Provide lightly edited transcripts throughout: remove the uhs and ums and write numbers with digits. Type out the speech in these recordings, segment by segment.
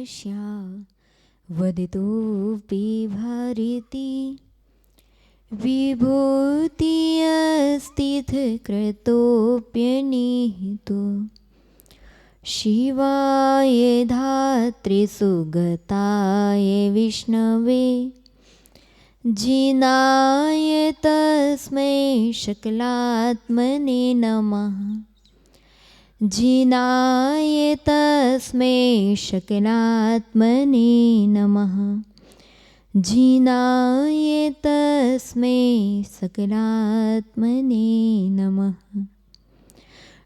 तस्या वदितोऽपि भारती विभूति अस्तित्कृतोऽप्यनिहितो शिवाय धात्रे सुगताय विष्णवे जिनाय तस्मै शकलात्मने नमः जिनाय तस्मै शकलात्मने नमः जिनाय तस्मै सकलात्मने नमः।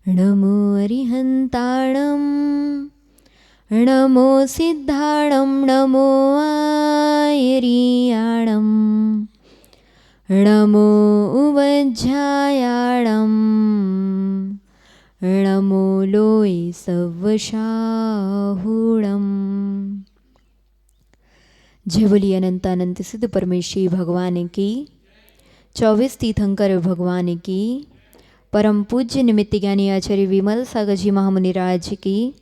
नमो अरिहन्ताणं नमो सिद्धाणं नमो आयर्याणं नमो उवज्झायाणं नमो लोय सवशाहुणम्। जय बोलिए अनंत अनंत सिद्ध परमेश्वरी भगवान की, 24 तीर्थंकर भगवान की, परम पूज्य निमित्त ज्ञानी आचार्य विमल सागर जी महामुनि राज की,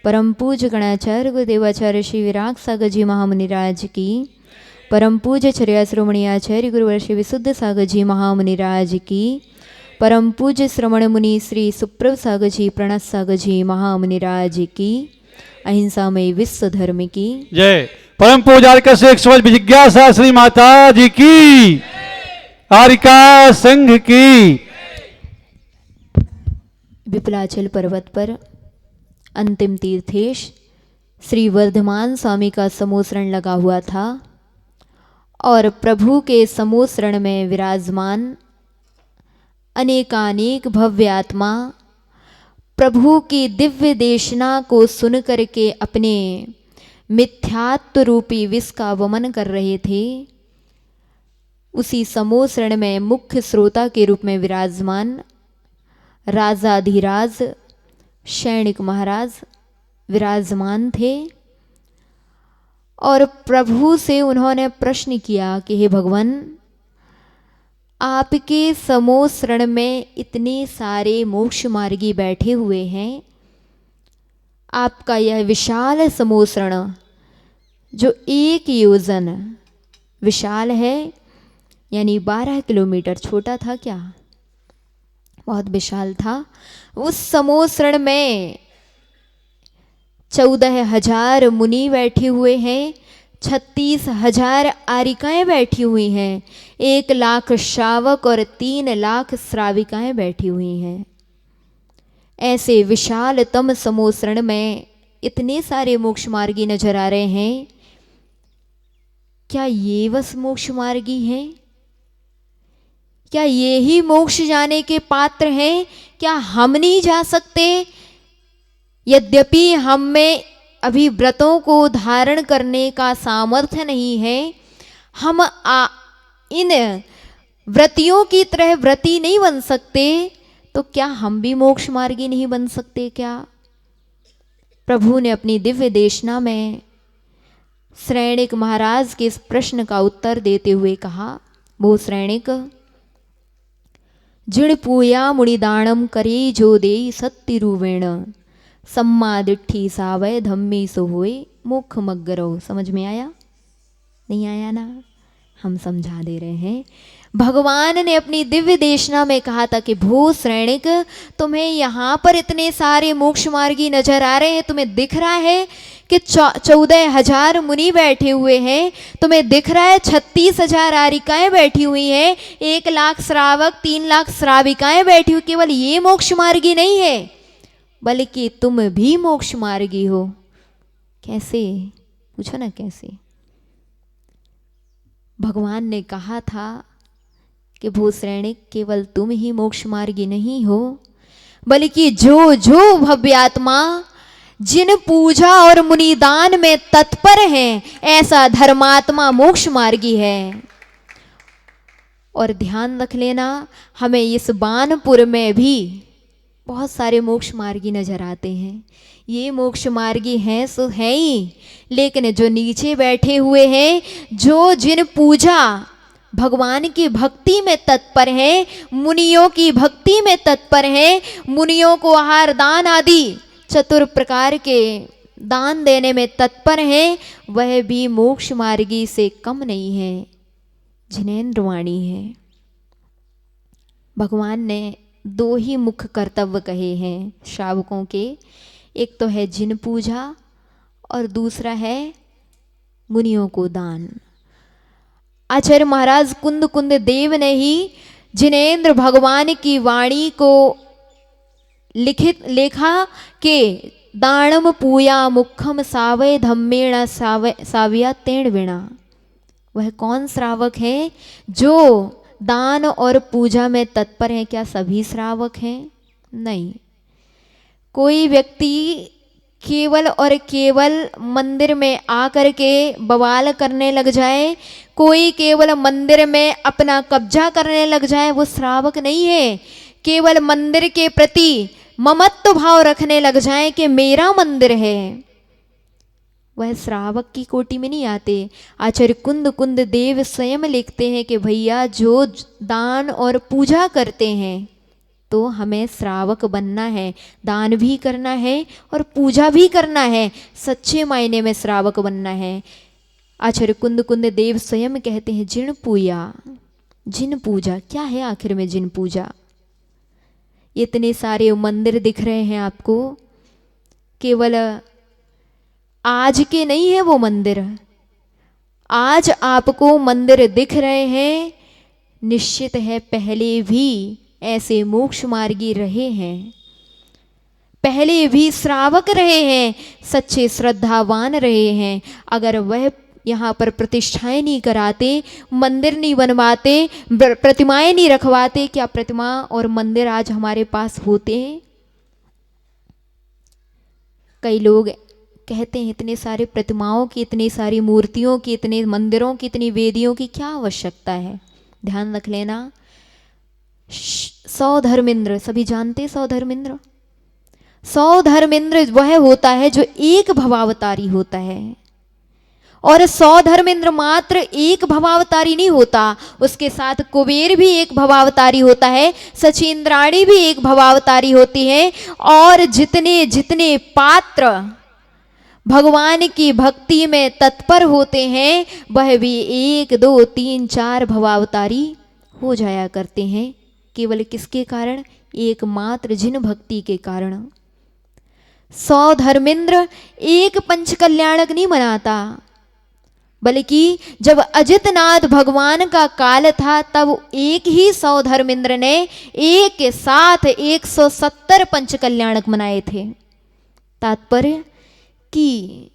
परम पूज्य गणाचार्य गुरुदेवाचार्य श्री विराग सागर जी महामुनि राज की, परम पूज्य चर्या श्रोमणी आचार्य गुरुवर श्री विशुद्ध सागर जी महामुनि राज की, परम पूज्य श्रवण मुनि श्री सुप्रभ सागर जी प्रणत सागर जी महामुनि राज की, अहिंसामय विश्व धर्म की जय। परम पूजार्क से जिज्ञासा श्री माता जी की, आरिका संघ की। विपलाचल पर्वत पर अंतिम तीर्थेश श्री वर्धमान स्वामी का समोसरण लगा हुआ था और प्रभु के समोसरण में विराजमान अनेकानेक भव्य आत्मा प्रभु की दिव्य देशना को सुन करके अपने मिथ्यात्व रूपी विष का वमन कर रहे थे। उसी समोसरण में मुख्य श्रोता के रूप में विराजमान राजाधिराज शैणिक महाराज विराजमान थे और प्रभु से उन्होंने प्रश्न किया कि हे भगवान, आपके समोसरण में इतने सारे मोक्ष मार्गी बैठे हुए हैं, आपका यह विशाल समोसरण जो 1 योजन विशाल है, यानी 12 किलोमीटर, छोटा था क्या, बहुत विशाल था। उस समोसरण में 14,000 मुनि बैठे हुए हैं, 36,000 आरिकाएं बैठी हुई हैं, 1 लाख श्रावक और 3 लाख श्राविकाएं बैठी हुई हैं। ऐसे विशालतम समोसरण में इतने सारे मोक्ष मार्गी नजर आ रहे हैं। क्या ये बस मोक्ष मार्गी हैं? क्या ये ही मोक्ष जाने के पात्र हैं? क्या हम नहीं जा सकते? यद्यपि हम में अभी व्रतों को धारण करने का सामर्थ्य नहीं है, हम इन व्रतियों की तरह व्रती नहीं बन सकते, तो क्या हम भी मोक्ष मार्गी नहीं बन सकते क्या? प्रभु ने अपनी दिव्य देशना में श्रैणिक महाराज के इस प्रश्न का उत्तर देते हुए कहा, वो श्रैणिक, जिण पूया मुनिदानम करे जो दे सत्य रूवेण सम्मा दिट्ठी सावय धम्मी सो होए मुख मग्गरो। समझ में आया? नहीं आया ना? हम समझा दे रहे हैं। भगवान ने अपनी दिव्य देशना में कहा था कि भू श्रैणिक, तुम्हें यहाँ पर इतने सारे मोक्ष मार्गी नजर आ रहे हैं, तुम्हें दिख रहा है कि 14,000 मुनि बैठे हुए हैं, तुम्हें दिख रहा है 36,000 आरिकाएं बैठी हुई हैं, 1 लाख श्रावक 3 लाख श्राविकाएं बैठी हुई। केवल ये मोक्ष मार्गी नहीं है, बल्कि तुम भी मोक्ष मार्गी हो। कैसे? पूछो ना कैसे? भगवान ने कहा था कि भूश्रेणिक, केवल तुम ही मोक्ष मार्गी नहीं हो, बल्कि जो जो भव्य आत्मा जिन पूजा और मुनिदान में तत्पर हैं, ऐसा धर्मात्मा मोक्ष मार्गी है। और ध्यान रख लेना, हमें इस बानपुर में भी बहुत सारे मोक्ष मार्गी नजर आते हैं। ये मोक्ष मार्गी हैं सो है ही, लेकिन जो नीचे बैठे हुए हैं, जो जिन पूजा भगवान की भक्ति में तत्पर हैं, मुनियों की भक्ति में तत्पर हैं, मुनियों को आहार दान आदि 4 प्रकार के दान देने में तत्पर हैं, वह भी मोक्ष मार्गी से कम नहीं है। जिनेंद्र वाणी है। भगवान ने दो ही मुख्य कर्तव्य कहे हैं श्रावकों के, एक तो है जिन पूजा और दूसरा है मुनियों को दान। आचार्य महाराज कुंद कुंद देव ने ही जिनेंद्र भगवान की वाणी को लिखा कि दानम पूया मुखम सावय धम्मेण सावया तेण विणा। वह कौन श्रावक है जो दान और पूजा में तत्पर हैं? क्या सभी श्रावक हैं? नहीं। कोई व्यक्ति केवल और केवल मंदिर में आकर के बवाल करने लग जाए, कोई केवल मंदिर में अपना कब्जा करने लग जाए, वो श्रावक नहीं है। केवल मंदिर के प्रति ममत्व भाव रखने लग जाए कि मेरा मंदिर है, वह श्रावक की कोटि में नहीं आते। आचार्य कुंद कुंद देव स्वयं लिखते हैं कि भैया जो दान और पूजा करते हैं तो हमें श्रावक बनना है, दान भी करना है और पूजा भी करना है, सच्चे मायने में श्रावक बनना है। आचार्य कुंद कुंद देव स्वयं कहते हैं जिन पूया। जिन पूजा क्या है आखिर में? जिन पूजा, इतने सारे मंदिर दिख रहे हैं आपको, केवल आज के नहीं है वो मंदिर। आज आपको मंदिर दिख रहे हैं, निश्चित है पहले भी ऐसे मोक्ष मार्गी रहे हैं, पहले भी श्रावक रहे हैं, सच्चे श्रद्धावान रहे हैं। अगर वह यहाँ पर प्रतिष्ठाएं नहीं कराते, मंदिर नहीं बनवाते, प्रतिमाएं नहीं रखवाते, क्या प्रतिमा और मंदिर आज हमारे पास होते? कई लोग कहते हैं इतने सारे प्रतिमाओं की, इतनी सारी मूर्तियों की, इतने मंदिरों की, इतनी वेदियों की क्या आवश्यकता है? ध्यान रख लेना। 100 धर्मेंद्र, सभी जानते 100 धर्मेंद्र? 100 धर्मेंद्र वह होता है जो एक भवावतारी होता है, और 100 धर्मेंद्र मात्र एक भवावतारी नहीं होता, उसके साथ कुबेर भी एक भवावतारी होता है, सचींद्राणी भी एक भवावतारी होती है, और जितने जितने पात्र भगवान की भक्ति में तत्पर होते हैं वह भी 1 2 3 4 भवावतारी हो जाया करते हैं। केवल किसके कारण? एकमात्र जिन भक्ति के कारण। 100 धर्मेंद्र एक पंच कल्याणक नहीं मनाता, बल्कि जब अजितनाथ भगवान का काल था तब एक ही 100 धर्मेंद्र ने एक साथ 170 पंच कल्याणक मनाए थे। तात्पर्य कि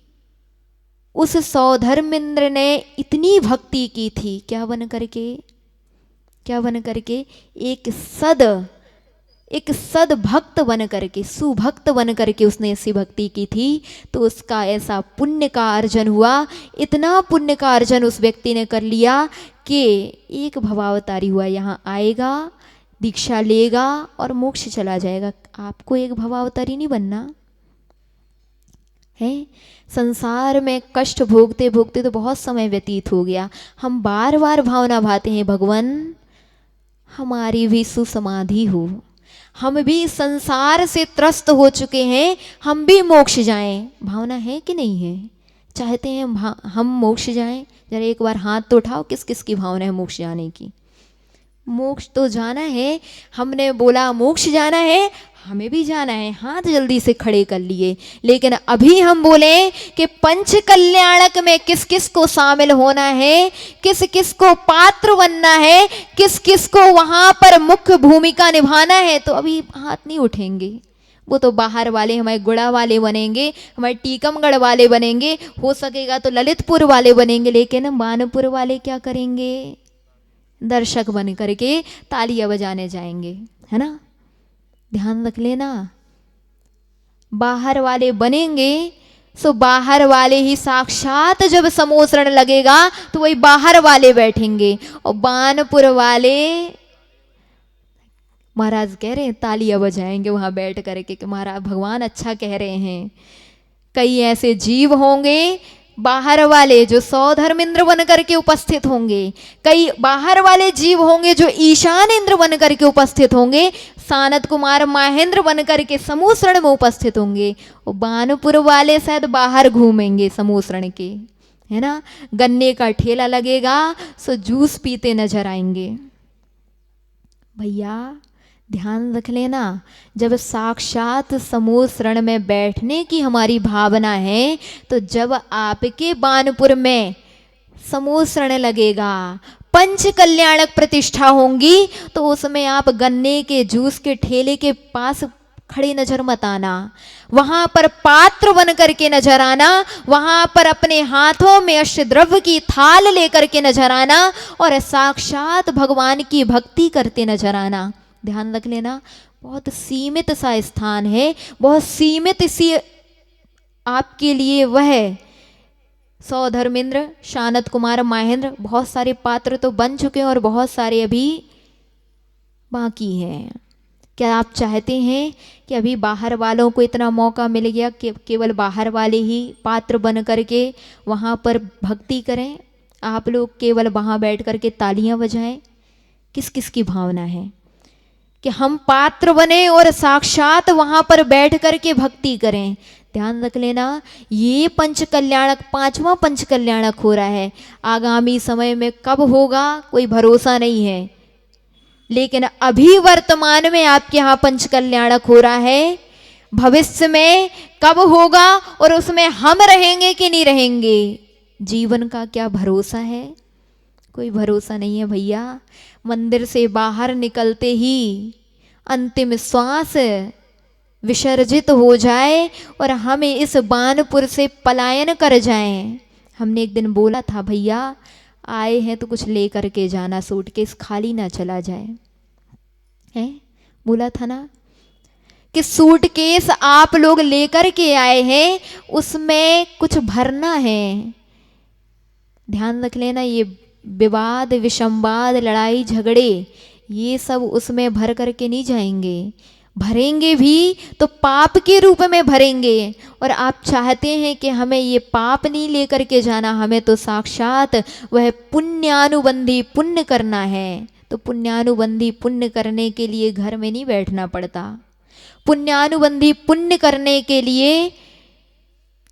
उस 100 धर्मेंद्र ने इतनी भक्ति की थी, क्या बन करके? क्या बन करके? एक सद भक्त बन करके, सुभक्त बन करके उसने ऐसी भक्ति की थी, तो उसका ऐसा पुण्य का अर्जन हुआ, इतना पुण्य का अर्जन उस व्यक्ति ने कर लिया कि एक भवावतारी हुआ, यहाँ आएगा, दीक्षा लेगा और मोक्ष चला जाएगा। आपको एक भवावतारी नहीं बनना है। संसार में कष्ट भोगते भोगते तो बहुत समय व्यतीत हो गया, हम बार बार भावना भाते हैं भगवान हमारी भी सुसमाधि हो, हम भी संसार से त्रस्त हो चुके हैं, हम भी मोक्ष जाएं। भावना है कि नहीं है? चाहते हैं हम मोक्ष जाएं? जरा एक बार हाथ तो उठाओ, किस किस की भावना है मोक्ष जाने की? मोक्ष तो जाना है, हमने बोला मोक्ष जाना है, हमें भी जाना है, हाथ जल्दी से खड़े कर लिए। लेकिन अभी हम बोले कि पंच कल्याणक में किस किस को शामिल होना है, किस किस को पात्र बनना है, किस किस को वहां पर मुख्य भूमिका निभाना है, तो अभी हाथ नहीं उठेंगे। वो तो बाहर वाले हमारे गुड़ा वाले बनेंगे, हमारे टीकमगढ़ वाले बनेंगे, हो सकेगा तो ललितपुर वाले बनेंगे, लेकिन मानपुर वाले क्या करेंगे? दर्शक बन करके तालियां बजाने जाएंगे, है ना? ध्यान रख लेना। बाहर वाले बनेंगे सो बाहर वाले ही साक्षात जब समोसरण लगेगा तो वही बाहर वाले बैठेंगे, और बानपुर वाले महाराज कह रहे हैं तालियां बजाएंगे वहां बैठ करके कि महाराज भगवान अच्छा कह रहे हैं। कई ऐसे जीव होंगे बाहर वाले जो सौधर्म इंद्र बन करके उपस्थित होंगे, कई बाहर वाले जीव होंगे जो ईशान इंद्र बन करके उपस्थित होंगे, सानत कुमार महेंद्र बन करके समूसरण में उपस्थित होंगे, और बानपुर वाले शायद बाहर घूमेंगे समूसरण के, है ना। गन्ने का ठेला लगेगा सो जूस पीते नजर आएंगे। भैया ध्यान रख लेना, जब साक्षात समूसरण में बैठने की हमारी भावना है, तो जब आपके बानपुर में समूसरण लगेगा, पंच कल्याणक प्रतिष्ठा होंगी, तो उसमें आप गन्ने के जूस के ठेले के पास खड़े नजर मत आना, वहां पर पात्र बन करके नजर आना, वहां पर अपने हाथों में अष्टद्रव्य की थाल लेकर के नजर आना और साक्षात भगवान की भक्ति करते नजर आना। ध्यान रख लेना, बहुत सीमित सा स्थान है, बहुत सीमित सी आपके लिए वह सौधर्मेंद्र, शानत कुमार महेंद्र, बहुत सारे पात्र तो बन चुके हैं और बहुत सारे अभी बाकी हैं। क्या आप चाहते हैं कि अभी बाहर वालों को इतना मौका मिल गया कि केवल बाहर वाले ही पात्र बन करके वहाँ पर भक्ति करें, आप लोग केवल वहाँ बैठ करके तालियां बजाएं? किस किस की भावना है कि हम पात्र बने और साक्षात वहाँ पर बैठ करके भक्ति करें? ध्यान रख लेना, ये पंच कल्याणक, पांचवा पंच कल्याणक हो रहा है। आगामी समय में कब होगा कोई भरोसा नहीं है, लेकिन अभी वर्तमान में आपके यहाँ पंच कल्याणक हो रहा है। भविष्य में कब होगा और उसमें हम रहेंगे कि नहीं रहेंगे, जीवन का क्या भरोसा है? कोई भरोसा नहीं है भैया। मंदिर से बाहर निकलते ही अंतिम श्वास विसर्जित हो जाए और हमें इस बानपुर से पलायन कर जाएं। हमने एक दिन बोला था भैया आए हैं तो कुछ ले करके जाना, सूटकेस खाली ना चला जाए, है बोला था ना कि सूटकेस आप लोग लेकर के आए हैं उसमें कुछ भरना है। ध्यान रख लेना, ये विवाद विसंवाद लड़ाई झगड़े ये सब उसमें भर करके नहीं जाएंगे, भरेंगे भी तो पाप के रूप में भरेंगे। और आप चाहते हैं कि हमें ये पाप नहीं लेकर के जाना, हमें तो साक्षात वह पुण्यानुबंधी पुण्य करना है। तो पुण्यानुबंधी पुण्य करने के लिए घर में नहीं बैठना पड़ता, पुण्यानुबंधी पुण्य करने के लिए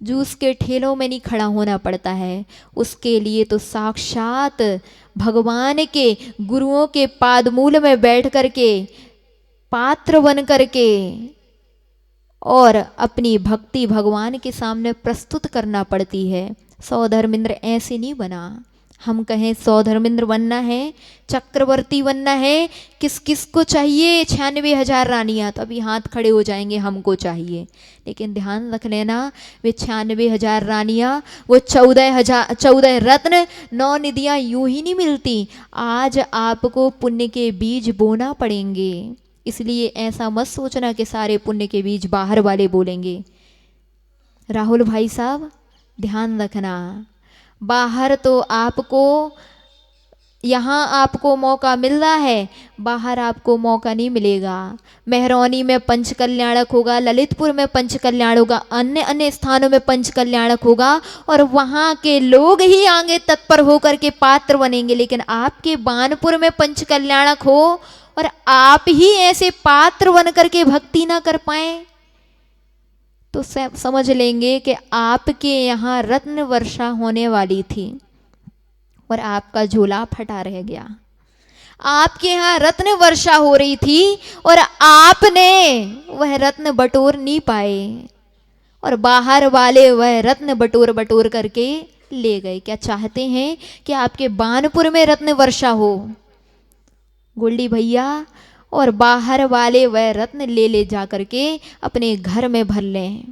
जूस के ठेलों में नहीं खड़ा होना पड़ता है। उसके लिए तो साक्षात भगवान के गुरुओं के पादमूल में बैठ करके पात्र बन करके और अपनी भक्ति भगवान के सामने प्रस्तुत करना पड़ती है। सौधर्मेंद्र ऐसे नहीं बना। हम कहें सौधर्मेंद्र बनना है, चक्रवर्ती बनना है, किस किस को चाहिए 96,000 रानियां, तो अभी हाथ खड़े हो जाएंगे हमको चाहिए। लेकिन ध्यान रख लेना, वे 96,000 रानियां, वो 14 रत्न, 9 निधियां यूं ही नहीं मिलती। आज आपको पुण्य के बीज बोना पड़ेंगे। इसलिए ऐसा मत सोचना कि सारे पुण्य के बीज बाहर वाले बोलेंगे। राहुल भाई साहब ध्यान रखना, बाहर तो आपको, यहाँ आपको मौका मिल रहा है, बाहर आपको मौका नहीं मिलेगा। मेहरौनी में पंच कल्याणक होगा, ललितपुर में पंच कल्याण होगा, अन्य अन्य स्थानों में पंच कल्याणक होगा और वहाँ के लोग ही आगे तत्पर होकर के पात्र बनेंगे। लेकिन आपके बानपुर में पंच कल्याणक हो और आप ही ऐसे पात्र बन करके भक्ति ना कर पाए तो समझ लेंगे कि आपके यहाँ रत्न वर्षा होने वाली थी और आपका झोला फटा रह गया। आपके यहाँ रत्न वर्षा हो रही थी और आपने वह रत्न बटोर नहीं पाए और बाहर वाले वह रत्न बटोर बटोर करके ले गए। क्या चाहते हैं कि आपके बानपुर में रत्न वर्षा हो गोल्डी भैया, और बाहर वाले वह रत्न ले जा करके अपने घर में भर लें?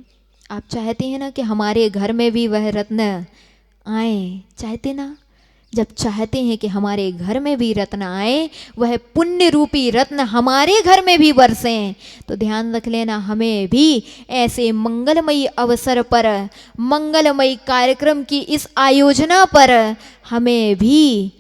आप चाहते हैं ना कि हमारे घर में भी वह रत्न आए? चाहते ना? जब चाहते हैं कि हमारे घर में भी रत्न आए, वह पुण्य रूपी रत्न हमारे घर में भी बरसें, तो ध्यान रख लेना, हमें भी ऐसे मंगलमयी अवसर पर, मंगलमयी कार्यक्रम की इस आयोजना पर हमें भी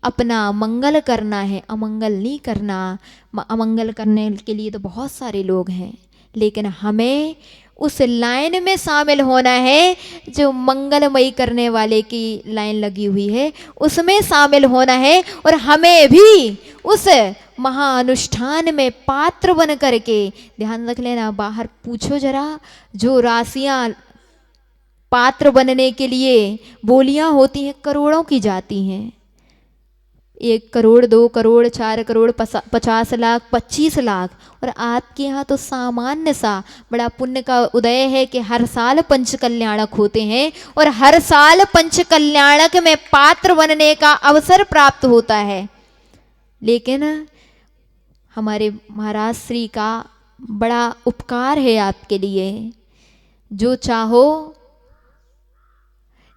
अपना मंगल करना है, अमंगल नहीं करना। अमंगल करने के लिए तो बहुत सारे लोग हैं, लेकिन हमें उस लाइन में शामिल होना है जो मंगलमयी करने वाले की लाइन लगी हुई है, उसमें शामिल होना है। और हमें भी उस महाअनुष्ठान में पात्र बन करके, ध्यान रख लेना, बाहर पूछो जरा, जो राशियां पात्र बनने के लिए बोलियां होती हैं करोड़ों की जाती हैं। 1 करोड़, 2 करोड़, 4 करोड़, 50 लाख, 25 लाख। और आपके यहाँ तो सामान्य सा बड़ा पुण्य का उदय है कि हर साल पंच कल्याणक होते हैं और हर साल पंच कल्याणक में पात्र बनने का अवसर प्राप्त होता है। लेकिन हमारे महाराज श्री का बड़ा उपकार है आपके लिए। जो चाहो,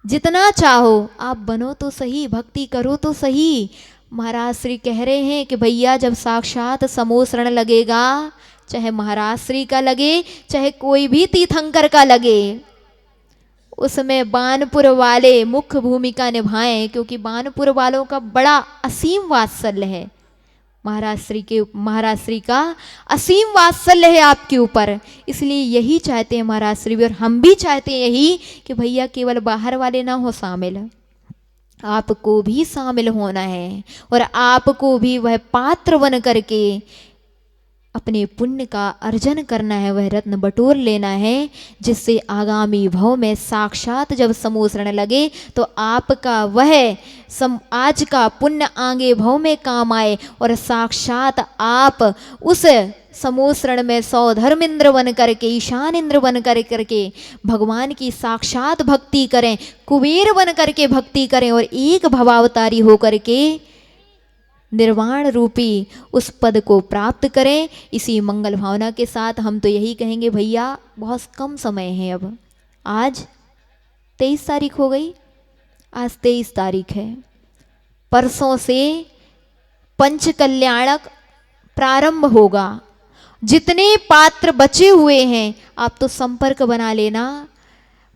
जितना चाहो आप बनो तो सही, भक्ति करो तो सही। महाराज श्री कह रहे हैं कि भैया जब साक्षात समोसरण लगेगा, चाहे महाराज श्री का लगे चाहे कोई भी तीर्थंकर का लगे, उसमें बानपुर वाले मुख्य भूमिका निभाएं, क्योंकि बानपुर वालों का बड़ा असीम वात्सल्य है। महाराज श्री का असीम वात्सल्य है आपके ऊपर। इसलिए यही चाहते हैं महाराज श्री भी, और हम भी चाहते हैं यही कि भैया केवल बाहर वाले ना हो शामिल, आपको भी शामिल होना है और आपको भी वह पात्र बन करके अपने पुण्य का अर्जन करना है, वह रत्न बटोर लेना है, जिससे आगामी भव में साक्षात जब समोसरण लगे तो आपका वह आज का पुण्य आगे भव में काम आए और साक्षात आप उस समोसरण में सौधर्म इंद्र बन करके, ईशान इंद्र बन करके भगवान की साक्षात भक्ति करें, कुबेर बन करके भक्ति करें और एक भवावतारी होकर के निर्वाण रूपी उस पद को प्राप्त करें। इसी मंगल भावना के साथ हम तो यही कहेंगे भैया, बहुत कम समय है। अब आज 23 तारीख हो गई, आज 23 तारीख है, परसों से पंच कल्याणक प्रारंभ होगा। जितने पात्र बचे हुए हैं आप तो संपर्क बना लेना,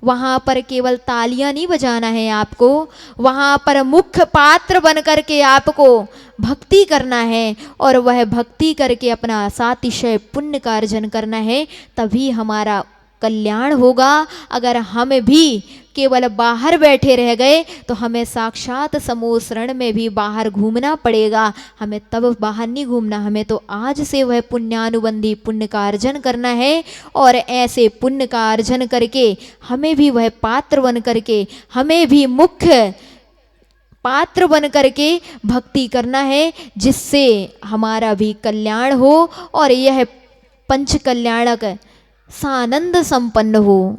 वहाँ पर केवल तालियां नहीं बजाना है आपको, वहाँ पर मुख्य पात्र बन करके आपको भक्ति करना है और वह भक्ति करके अपना सातिशय पुण्य का अर्जन करना है, तभी हमारा कल्याण होगा। अगर हम भी केवल बाहर बैठे रह गए तो हमें साक्षात समोसरण में भी बाहर घूमना पड़ेगा। हमें तब बाहर नहीं घूमना, हमें तो आज से वह पुण्यानुबंधी पुण्य का अर्जन करना है और ऐसे पुण्य का अर्जन करके हमें भी वह पात्र बन करके, हमें भी मुख्य पात्र बन करके भक्ति करना है, जिससे हमारा भी कल्याण हो और यह पंच कल्याणक सानंद संपन्न हो,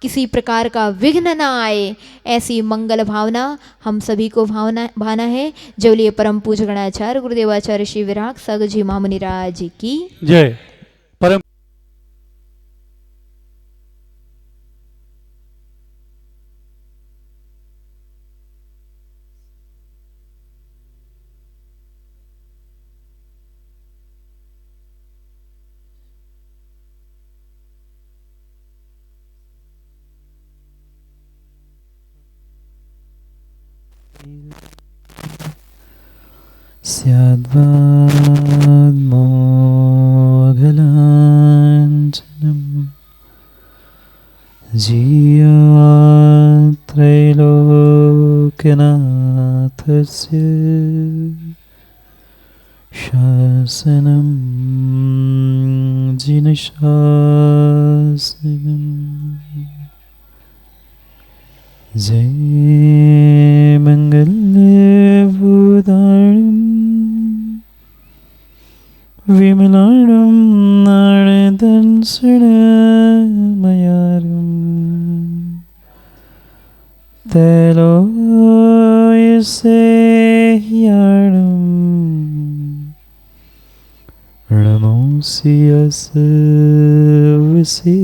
किसी प्रकार का विघ्न ना आए। ऐसी मंगल भावना हम सभी को भाना है। जवलिए परम पूज्य गणाचार्य गुरुदेवाचार्य श्री विराग सग जी महामुनि राज की जय। परम स्याद्वान्मोघलाञ्छनं जीयात्रैलोक्यनाथस्य शासनं जिनशासनम्। जय मङ्गलभूताणं विमलाणं नारदंसनमयारं तैलोयसेह्याणं नमोऽसि यस्य विसेताणम्।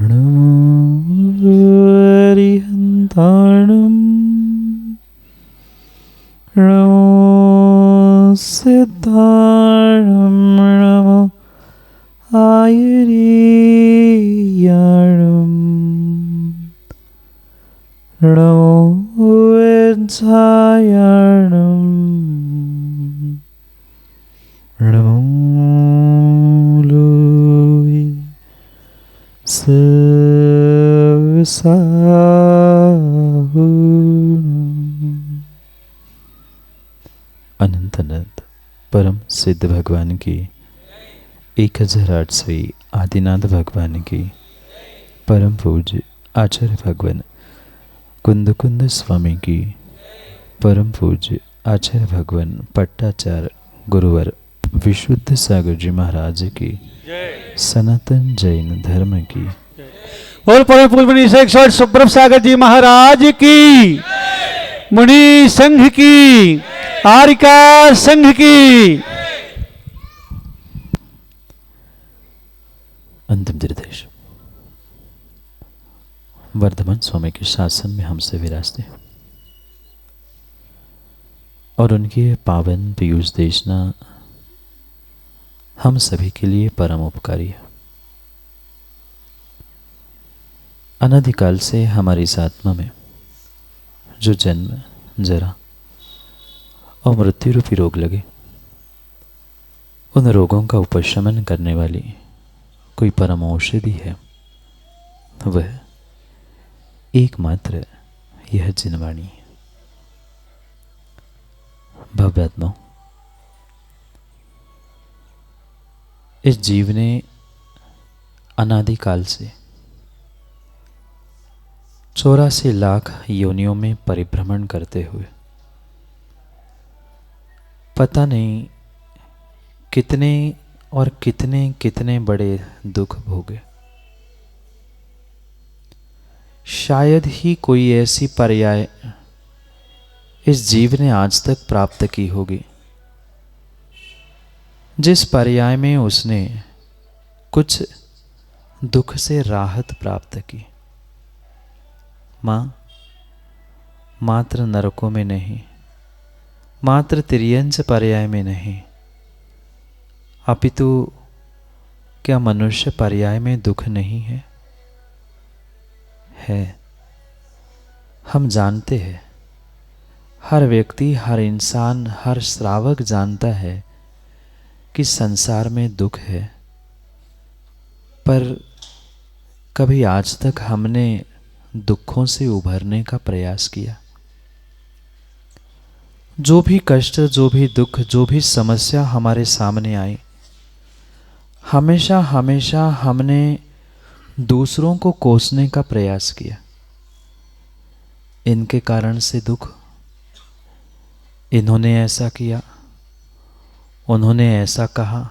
नमो हरिहन्ताणं नमो सिद्धाणं नमो आयुरीयाणं नमो विद्यायाणं नमो अनंत अनंत परम सिद्ध भगवान की 1008वीं आदिनाथ भगवान की परम पूज्य आचार्य भगवान कुंद कुंद स्वामी की परम पूज्य आचार्य भगवान पट्टाचार्य गुरुवर विशुद्ध सागर जी महाराज की सनातन जैन धर्म की और परम पूज्य मुनि श्रेष्ठ सुब्रह्म सागर जी महाराज की, मुनि संघ की, आरिका संघ की। अंतिम निर्देश वर्धमान स्वामी के शासन में हमसे विराजते और उनकी पावन पीयूष देशना हम सभी के लिए परम उपकारी है। अनादिकाल से हमारी इस आत्मा में जो जन्म जरा और मृत्यु रूपी रोग लगे, उन रोगों का उपशमन करने वाली कोई परम औषधि है, वह एकमात्र यह जिनवाणी है। भव्यात्मा, इस जीव ने अनादिकाल से 84 लाख योनियों में परिभ्रमण करते हुए पता नहीं कितने और कितने कितने बड़े दुख भोगे। शायद ही कोई ऐसी पर्याय इस जीव ने आज तक प्राप्त की होगी जिस पर्याय में उसने कुछ दुख से राहत प्राप्त की। मात्र नरकों में नहीं, मात्र तिर्यंच पर्याय में नहीं, अपितु क्या मनुष्य पर्याय में दुख नहीं है? है। हम जानते हैं, हर व्यक्ति, हर इंसान, हर श्रावक जानता है कि संसार में दुख है, पर कभी आज तक हमने दुखों से उभरने का प्रयास किया? जो भी कष्ट, जो भी दुख, जो भी समस्या हमारे सामने आई, हमेशा हमेशा हमने दूसरों को कोसने का प्रयास किया। इनके कारण से दुख, इन्होंने ऐसा किया, उन्होंने ऐसा कहा,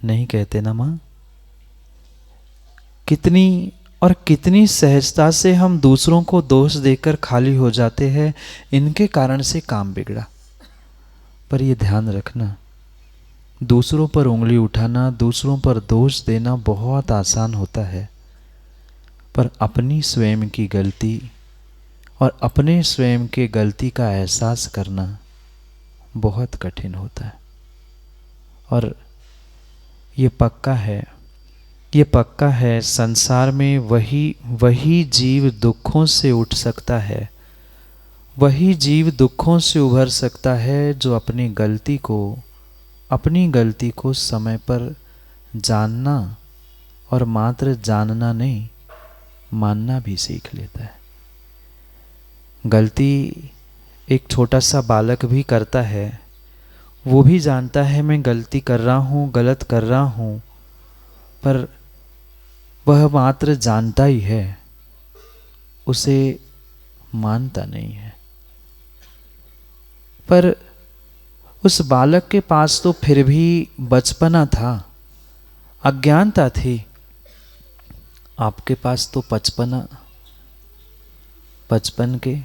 नहीं कहते ना माँ? कितनी और कितनी सहजता से हम दूसरों को दोष देकर खाली हो जाते हैं, इनके कारण से काम बिगड़ा। पर ये ध्यान रखना, दूसरों पर उंगली उठाना, दूसरों पर दोष देना बहुत आसान होता है, पर अपनी स्वयं की गलती और अपने स्वयं के गलती का एहसास करना बहुत कठिन होता है। और ये पक्का है संसार में वही जीव दुखों से उठ सकता है, वही जीव दुखों से उभर सकता है जो अपनी गलती को समय पर जानना, और मात्र जानना नहीं, मानना भी सीख लेता है। गलती एक छोटा सा बालक भी करता है, वो भी जानता है मैं गलती कर रहा हूँ, गलत कर रहा हूँ, पर वह मात्र जानता ही है, उसे मानता नहीं है। पर उस बालक के पास तो फिर भी बचपना था, अज्ञानता थी। आपके पास तो बचपन के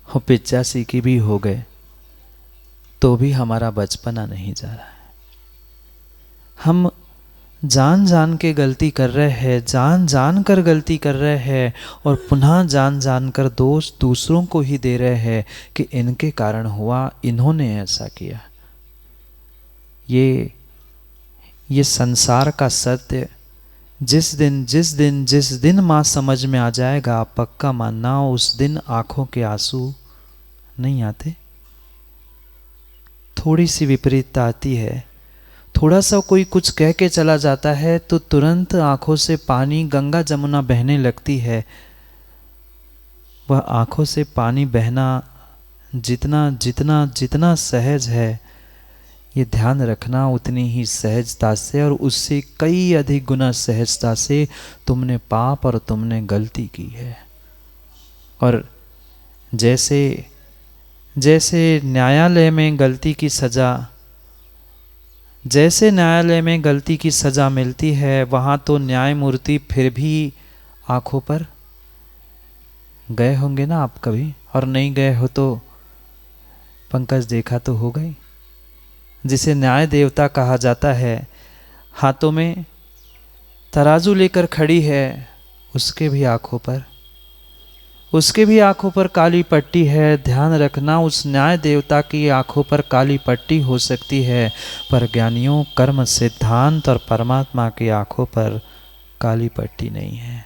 85 की भी हो गए, तो भी हमारा बचपना नहीं जा रहा है। हम जान के गलती कर रहे हैं, जान कर गलती कर रहे हैं, और पुनः जान कर दोष दूसरों को ही दे रहे हैं कि इनके कारण हुआ, इन्होंने ऐसा किया। ये संसार का सत्य जिस दिन माँ समझ में आ जाएगा, पक्का मानना, उस दिन आंखों के आंसू नहीं आते। थोड़ी सी विपरीतता आती है, थोड़ा सा कोई कुछ कह के चला जाता है तो तुरंत आंखों से पानी, गंगा जमुना बहने लगती है। वह आंखों से पानी बहना जितना जितना जितना सहज है, ये ध्यान रखना उतनी ही सहजता से और उससे कई अधिक गुना सहजता से तुमने पाप और तुमने गलती की है। और जैसे जैसे न्यायालय में गलती की सज़ा, जैसे न्यायालय में गलती की सज़ा मिलती है, वहाँ तो न्यायमूर्ति फिर भी आँखों पर, गए होंगे ना आप कभी, और नहीं गए हो तो पंकज देखा तो होगा ही, जिसे न्याय देवता कहा जाता है, हाथों में तराजू लेकर खड़ी है, उसके भी आँखों पर, उसके भी आंखों पर काली पट्टी है। ध्यान रखना, उस न्याय देवता की आंखों पर काली पट्टी हो सकती है, पर ज्ञानियों, कर्म सिद्धांत और परमात्मा की आंखों पर काली पट्टी नहीं है।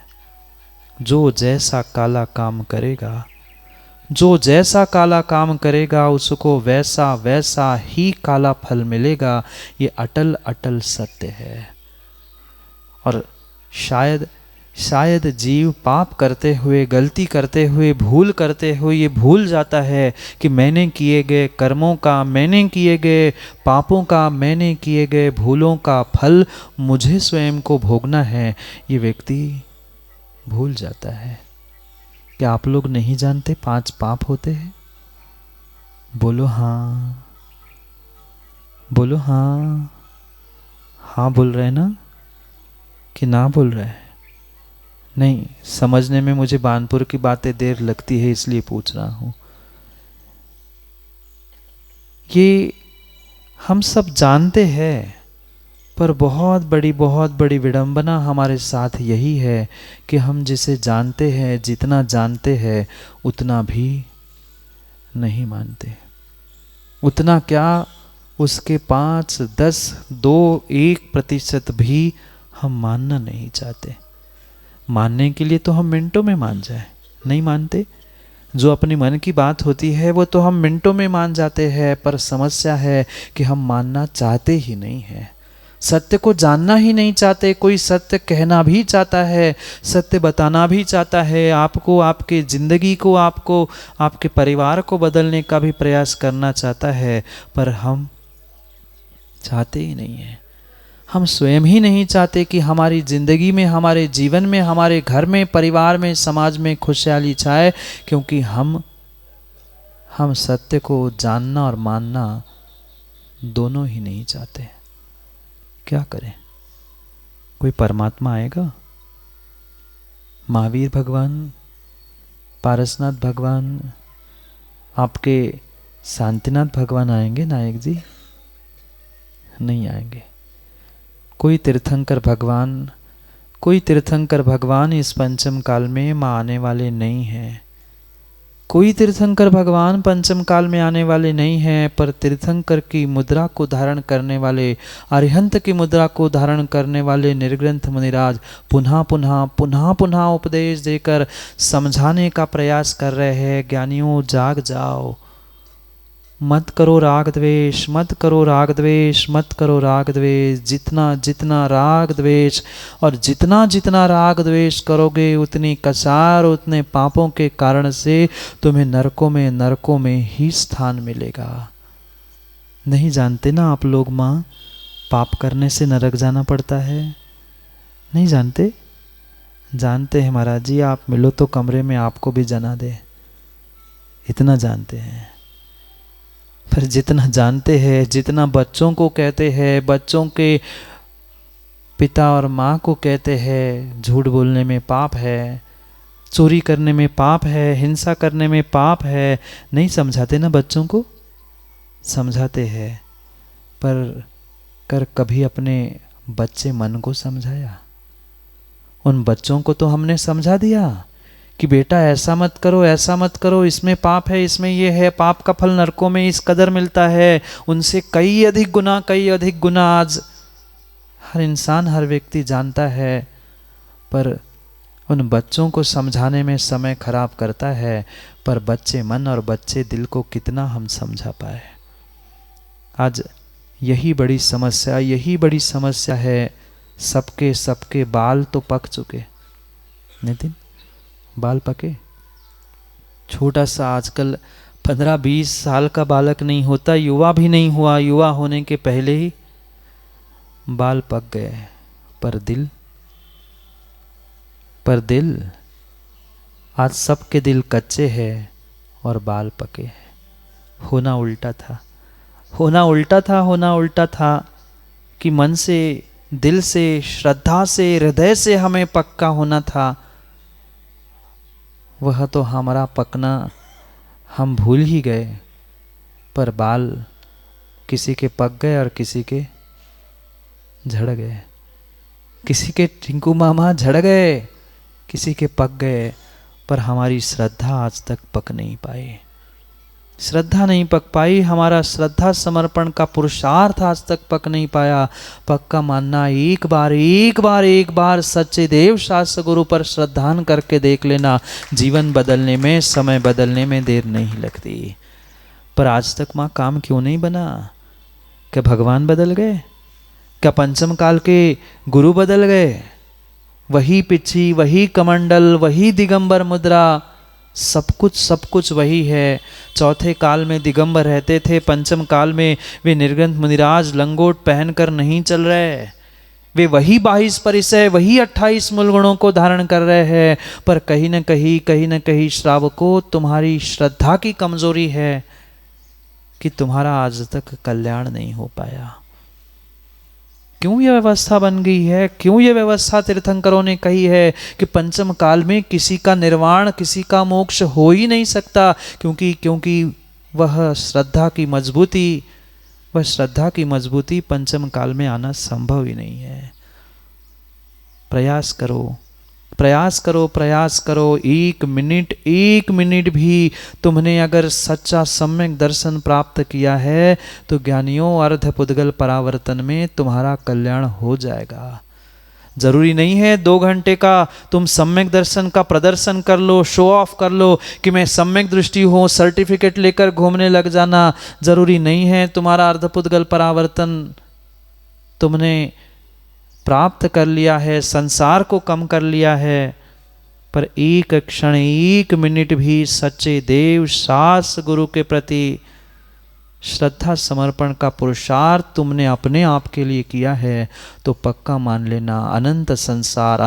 जो जैसा काला काम करेगा, जो जैसा काला काम करेगा उसको वैसा वैसा ही काला फल मिलेगा। ये अटल अटल सत्य है। और शायद जीव पाप करते हुए, गलती करते हुए, भूल करते हुए ये भूल जाता है कि मैंने किए गए कर्मों का, मैंने किए गए पापों का, मैंने किए गए भूलों का फल मुझे स्वयं को भोगना है। ये व्यक्ति भूल जाता है। क्या आप लोग नहीं जानते 5 पाप होते हैं? बोलो हाँ, बोलो हाँ। हाँ बोल रहे ना कि ना बोल रहे हैं? नहीं, समझने में मुझे बानपुर की बातें देर लगती है, इसलिए पूछ रहा हूं। ये हम सब जानते हैं, पर बहुत बड़ी विडंबना हमारे साथ यही है कि हम जिसे जानते हैं, जितना जानते हैं उतना भी नहीं मानते। उतना क्या, उसके 5, 10, 2, 1% भी हम मानना नहीं चाहते। मानने के लिए तो हम मिनटों में मान जाए, नहीं मानते। जो अपनी मन की बात होती है वो तो हम मिनटों में मान जाते हैं, पर समस्या है कि हम मानना चाहते ही नहीं है। सत्य को जानना ही नहीं चाहते। कोई सत्य कहना भी चाहता है, सत्य बताना भी चाहता है, आपको, आपके ज़िंदगी को, आपको, आपके परिवार को बदलने का भी प्रयास करना चाहता है, पर हम चाहते ही नहीं है। हम स्वयं ही नहीं चाहते कि हमारी ज़िंदगी में, हमारे जीवन में, हमारे घर में, परिवार में, समाज में खुशहाली छाए, क्योंकि हम सत्य को जानना और मानना दोनों ही नहीं चाहते। क्या करें? कोई परमात्मा आएगा? महावीर भगवान, पारसनाथ भगवान, आपके शांतिनाथ भगवान आएंगे नायक जी? नहीं आएंगे। कोई तीर्थंकर भगवान इस पंचम काल में मां आने वाले नहीं हैं। कोई तीर्थंकर भगवान पंचम काल में आने वाले नहीं हैं, पर तीर्थंकर की मुद्रा को धारण करने वाले, अरिहंत की मुद्रा को धारण करने वाले निर्ग्रंथ मुनिराज पुनः पुनः पुनः पुनः उपदेश देकर समझाने का प्रयास कर रहे हैं। ज्ञानियों, जाग जाओ, मत करो राग द्वेष, मत करो राग द्वेष, मत करो राग द्वेष। जितना जितना राग द्वेष और जितना जितना राग द्वेष करोगे, उतनी कसार, उतने पापों के कारण से तुम्हें नरकों में ही स्थान मिलेगा। नहीं जानते ना आप लोग माँ, पाप करने से नरक जाना पड़ता है? नहीं जानते? जानते हैं महाराज जी, आप मिलो तो कमरे में आपको भी जना दे, इतना जानते हैं। पर जितना जानते हैं, जितना बच्चों को कहते हैं, बच्चों के पिता और माँ को कहते हैं झूठ बोलने में पाप है, चोरी करने में पाप है, हिंसा करने में पाप है, नहीं समझाते ना बच्चों को? समझाते हैं, पर कभी अपने बच्चे मन को समझाया? उन बच्चों को तो हमने समझा दिया कि बेटा ऐसा मत करो, ऐसा मत करो, इसमें पाप है, इसमें ये है, पाप का फल नरकों में इस कदर मिलता है, उनसे कई अधिक गुना आज हर इंसान, हर व्यक्ति जानता है, पर उन बच्चों को समझाने में समय खराब करता है। पर बच्चे मन और बच्चे दिल को कितना हम समझा पाए। आज यही बड़ी समस्या है। सबके बाल तो पक चुके। नितिन, बाल पके? छोटा सा आजकल 15-20 साल का बालक नहीं होता, युवा भी नहीं हुआ, युवा होने के पहले ही बाल पक गए। पर दिल आज सबके दिल कच्चे हैं और बाल पके हैं। होना उल्टा था कि मन से, दिल से, श्रद्धा से, हृदय से हमें पक्का होना था। वह तो हमारा पकना हम भूल ही गए। पर बाल किसी के पक गए और किसी के झड़ गए। किसी के टिंकू मामा झड़ गए, किसी के पक गए। पर हमारी श्रद्धा आज तक पक नहीं पाई। हमारा श्रद्धा समर्पण का पुरुषार्थ आज तक पक नहीं पाया। पक्का मानना, एक बार सच्चे देव शास्त्र गुरु पर श्रद्धान करके देख लेना, जीवन बदलने में, समय बदलने में देर नहीं लगती। पर आज तक माँ काम क्यों नहीं बना? क्या भगवान बदल गए? क्या पंचम काल के गुरु बदल गए? वही पिछी, वही कमंडल, वही दिगंबर मुद्रा, सब कुछ वही है। चौथे काल में दिगंबर रहते थे, पंचम काल में वे निर्ग्रंथ मुनिराज लंगोट पहनकर नहीं चल रहे। वे वही 22 परिसय, वही 28 मूल गुणों को धारण कर रहे हैं। पर कहीं न कहीं श्रावकों, तुम्हारी श्रद्धा की कमजोरी है कि तुम्हारा आज तक कल्याण नहीं हो पाया। क्यों यह व्यवस्था बन गई है? क्यों यह व्यवस्था तीर्थंकरों ने कही है कि पंचम काल में किसी का निर्वाण, किसी का मोक्ष हो ही नहीं सकता? क्योंकि वह श्रद्धा की मजबूती पंचम काल में आना संभव ही नहीं है। प्रयास करो। एक मिनट भी तुमने अगर सच्चा सम्यक दर्शन प्राप्त किया है तो ज्ञानियों अर्ध पुद्गल परावर्तन में तुम्हारा कल्याण हो जाएगा। जरूरी नहीं है 2 घंटे का तुम सम्यक दर्शन का प्रदर्शन कर लो, शो ऑफ कर लो कि मैं सम्यक दृष्टि हूँ, सर्टिफिकेट लेकर घूमने लग जाना। जरूरी नहीं है तुम्हारा अर्ध पुद्गल परावर्तन तुमने प्राप्त कर लिया है, संसार को कम कर लिया है। पर एक क्षण, 1 मिनट भी सच्चे देव शास्त्र गुरु के प्रति श्रद्धा समर्पण का पुरुषार्थ तुमने अपने आप के लिए किया है तो पक्का मान लेना, अनंत संसार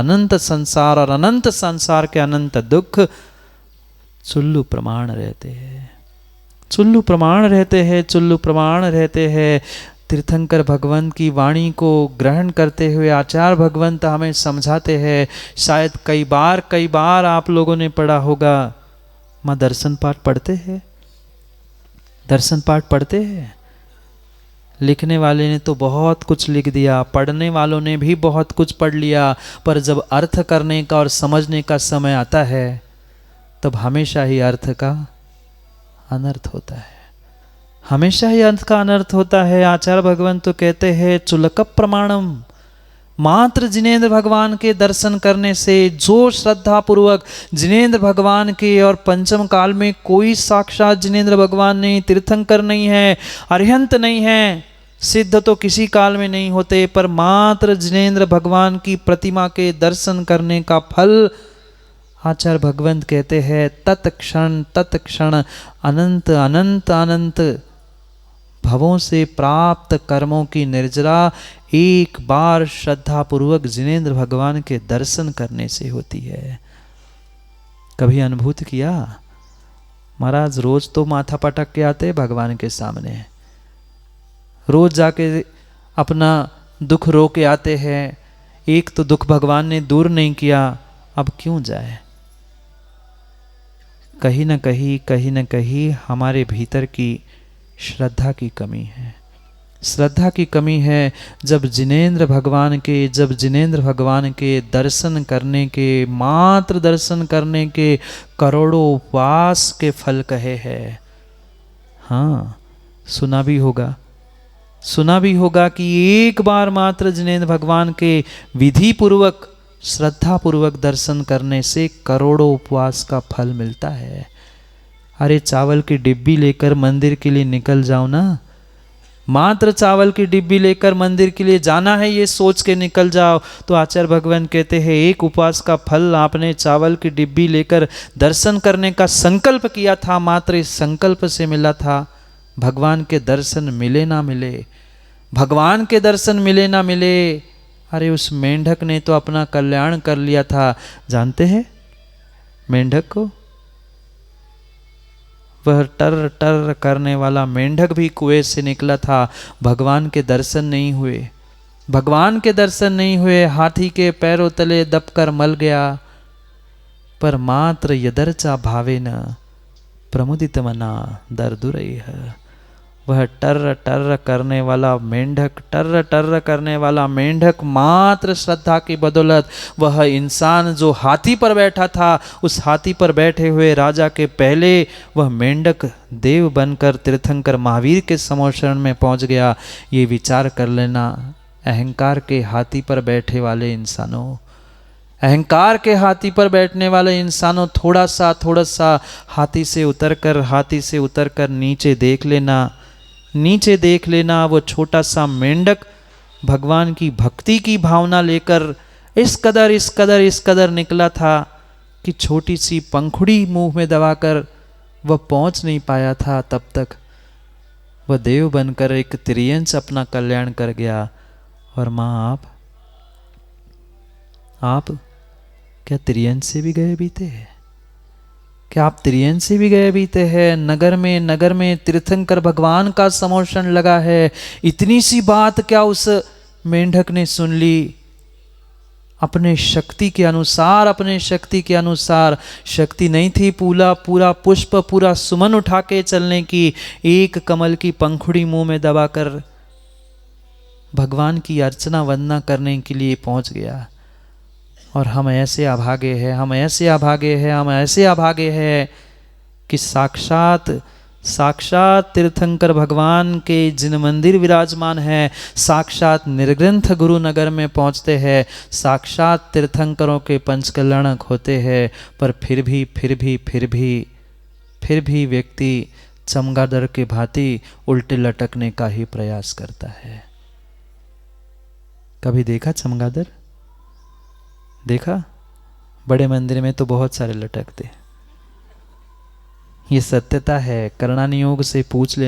और अनंत संसार के अनंत दुख चुल्लू प्रमाण रहते हैं। तीर्थंकर भगवंत की वाणी को ग्रहण करते हुए आचार्य भगवंत हमें समझाते हैं। शायद कई बार आप लोगों ने पढ़ा होगा, माँ दर्शन पाठ पढ़ते हैं। लिखने वाले ने तो बहुत कुछ लिख दिया, पढ़ने वालों ने भी बहुत कुछ पढ़ लिया, पर जब अर्थ करने का और समझने का समय आता है तब हमेशा ही अर्थ का अनर्थ होता है। आचार्य भगवंत तो कहते हैं चुलक प्रमाणम, मात्र जिनेंद्र भगवान के दर्शन करने से, जो श्रद्धा पूर्वक जिनेंद्र भगवान के, और पंचम काल में कोई साक्षात जिनेंद्र भगवान नहीं, तीर्थंकर नहीं है, अरिहंत नहीं है, सिद्ध तो किसी काल में नहीं होते, पर मात्र जिनेंद्र भगवान की प्रतिमा के दर्शन करने का फल आचार्य भगवंत कहते हैं तत्क्षण अनंत भवों से प्राप्त कर्मों की निर्जरा एक बार श्रद्धा पूर्वक जिनेंद्र भगवान के दर्शन करने से होती है। कभी अनुभूत किया? महाराज रोज तो माथा पटक के आते भगवान के सामने, रोज जाके अपना दुख रो के आते हैं। एक तो दुख भगवान ने दूर नहीं किया, अब क्यों जाए? कहीं न कहीं हमारे भीतर की श्रद्धा की कमी है। जब जिनेंद्र भगवान के दर्शन करने के, मात्र दर्शन करने के करोड़ों उपवास के फल कहे हैं। हाँ, सुना भी होगा कि एक बार मात्र जिनेंद्र भगवान के विधि पूर्वक, श्रद्धा पूर्वक दर्शन करने से करोड़ों उपवास का फल मिलता है। अरे चावल की डिब्बी लेकर मंदिर के लिए निकल जाओ ना, मात्र चावल की डिब्बी लेकर मंदिर के लिए जाना है ये सोच के निकल जाओ। तो आचार्य भगवान कहते हैं एक उपवास का फल आपने चावल की डिब्बी लेकर दर्शन करने का संकल्प किया था, मात्र इस संकल्प से मिला था। भगवान के दर्शन मिले ना मिले, भगवान के दर्शन मिले ना मिले, अरे उस मेंढक ने तो अपना कल्याण कर लिया था। जानते हैं मेंढक को? वह टर टर करने वाला मेंढक भी कुएं से निकला था, भगवान के दर्शन नहीं हुए, भगवान के दर्शन नहीं हुए, हाथी के पैरों तले दबकर मल गया। पर मात्र यदर्चा भावेन प्रमुदित मना दर्दुरैः। वह टर टर करने वाला मेंढक, टर टर करने वाला मेंढक मात्र श्रद्धा की बदौलत वह इंसान जो हाथी पर बैठा था, उस हाथी पर बैठे हुए राजा के पहले वह मेंढक देव बनकर तीर्थंकर महावीर के समोषण में पहुंच गया। ये विचार कर लेना, अहंकार के हाथी पर बैठे वाले इंसानों, अहंकार के हाथी पर बैठने वाले इंसानों, थोड़ा सा हाथी से उतरकर नीचे देख लेना, नीचे देख लेना। वो छोटा सा मेंढक भगवान की भक्ति की भावना लेकर इस कदर निकला था कि छोटी सी पंखुड़ी मुंह में दबाकर वह पहुंच नहीं पाया था। तब तक वह देव बनकर एक त्रियंश अपना कल्याण कर गया। और माँ आप क्या त्रियंश से भी गए बीते हैं? क्या आप त्रियंश से भी गए बीते हैं? नगर में तीर्थंकर भगवान का समोषण लगा है। इतनी सी बात क्या उस मेंढक ने सुन ली? अपने शक्ति के अनुसार, शक्ति नहीं थी पूरा पुष्प, पूरा सुमन उठा के चलने की, एक कमल की पंखुड़ी मुंह में दबाकर भगवान की अर्चना वंदना करने के लिए पहुंच गया। और हम ऐसे अभागे हैं कि साक्षात तीर्थंकर भगवान के जिन मंदिर विराजमान हैं, साक्षात निर्ग्रंथ गुरु नगर में पहुंचते हैं, साक्षात तीर्थंकरों के पंचकल्याणक होते हैं, पर फिर भी व्यक्ति चमगादड़ के भांति उल्टे लटकने का ही प्रयास करता है। कभी देखा चमगादड़? देखा? बड़े मंदिर में तो बहुत सारे लटकते। ये सत्यता है। करणानियोग से पूछ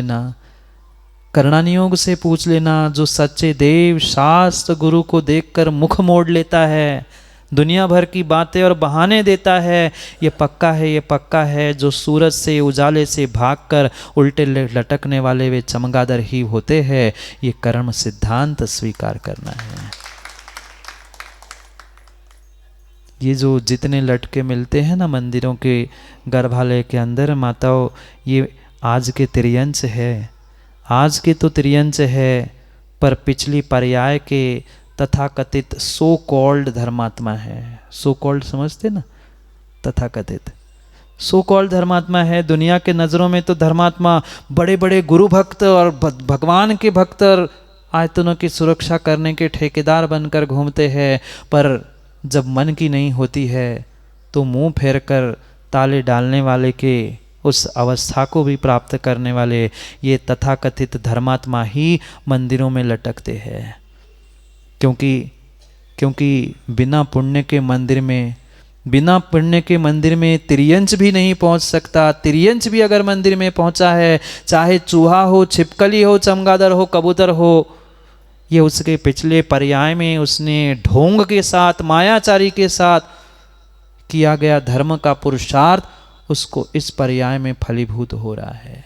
लेना, जो सच्चे देव शास्त्र गुरु को देखकर मुख मोड़ लेता है, दुनिया भर की बातें और बहाने देता है, ये पक्का है जो सूरज से उजाले से भागकर उल्टे लटकने वाले वे चमगादड़ ही होते हैं। ये कर्म सिद्धांत स्वीकार करना है। ये जो जितने लटके मिलते हैं ना मंदिरों के गर्भालय के अंदर माताओं, ये आज के त्रियंश है, पर पिछली पर्याय के तथाकथित सो कॉल्ड धर्मात्मा है। सो कॉल्ड समझते ना? तथाकथित सो कॉल्ड धर्मात्मा है। दुनिया के नज़रों में तो धर्मात्मा बड़े बड़े गुरु भक्त और भगवान के भक्त आयतनों की सुरक्षा करने के ठेकेदार बनकर घूमते हैं, पर जब मन की नहीं होती है तो मुंह फेर कर ताले डालने वाले के उस अवस्था को भी प्राप्त करने वाले ये तथाकथित धर्मात्मा ही मंदिरों में लटकते हैं। क्योंकि बिना पुण्य के मंदिर में त्रियंश भी नहीं पहुंच सकता। त्रियंश भी अगर मंदिर में पहुंचा है, चाहे चूहा हो, छिपकली हो, चमगादड़ हो, कबूतर हो, ये उसके पिछले पर्याय में उसने ढोंग के साथ, मायाचारी के साथ किया गया धर्म का पुरुषार्थ उसको इस पर्याय में फलीभूत हो रहा है।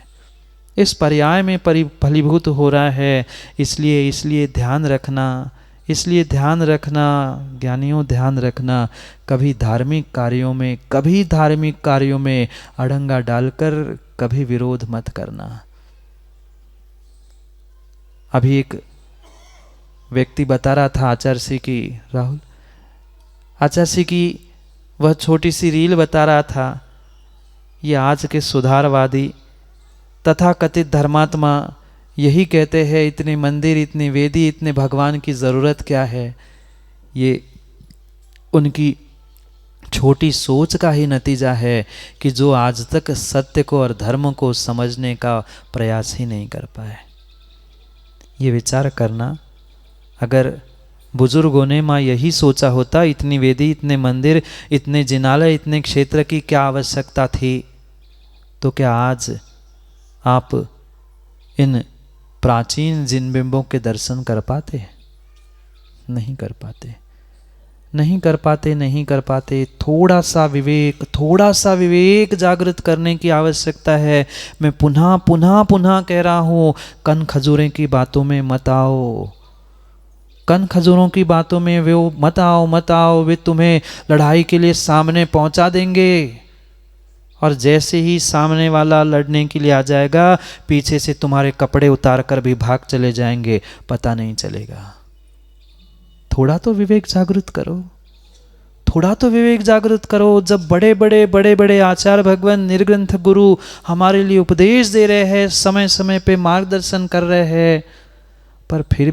फलीभूत हो रहा है। इसलिए ध्यान रखना ज्ञानियों, ध्यान रखना, कभी धार्मिक कार्यों में अड़ंगा डालकर कभी विरोध मत करना। अभी एक व्यक्ति बता रहा था आचार्य श्री की वह छोटी सी रील बता रहा था। ये आज के सुधारवादी तथाकथित धर्मात्मा यही कहते हैं, इतने मंदिर, इतने वेदी, इतने भगवान की ज़रूरत क्या है। ये उनकी छोटी सोच का ही नतीजा है कि जो आज तक सत्य को और धर्म को समझने का प्रयास ही नहीं कर पाए। ये विचार करना, अगर बुजुर्गों ने माँ यही सोचा होता, इतनी वेदी, इतने मंदिर, इतने जिनालय, इतने क्षेत्र की क्या आवश्यकता थी, तो क्या आज आप इन प्राचीन जिन बिंबों के दर्शन कर पाते? नहीं कर पाते, नहीं कर पाते, नहीं कर पाते। थोड़ा सा विवेक जागृत करने की आवश्यकता है। मैं पुनः पुनः पुनः कह रहा हूँ, कन खजूरे की बातों में मत आओ, कन खजूरों की बातों में वो मत आओ, वे तुम्हें लड़ाई के लिए सामने पहुंचा देंगे, और जैसे ही सामने वाला लड़ने के लिए आ जाएगा, पीछे से तुम्हारे कपड़े उतार कर भी भाग चले जाएंगे, पता नहीं चलेगा। थोड़ा तो विवेक जागृत करो, थोड़ा तो विवेक जागृत करो। जब बड़े बड़े आचार्य भगवान निर्ग्रंथ गुरु हमारे लिए उपदेश दे रहे हैं, समय समय पे मार्गदर्शन कर रहे हैं, पर फिर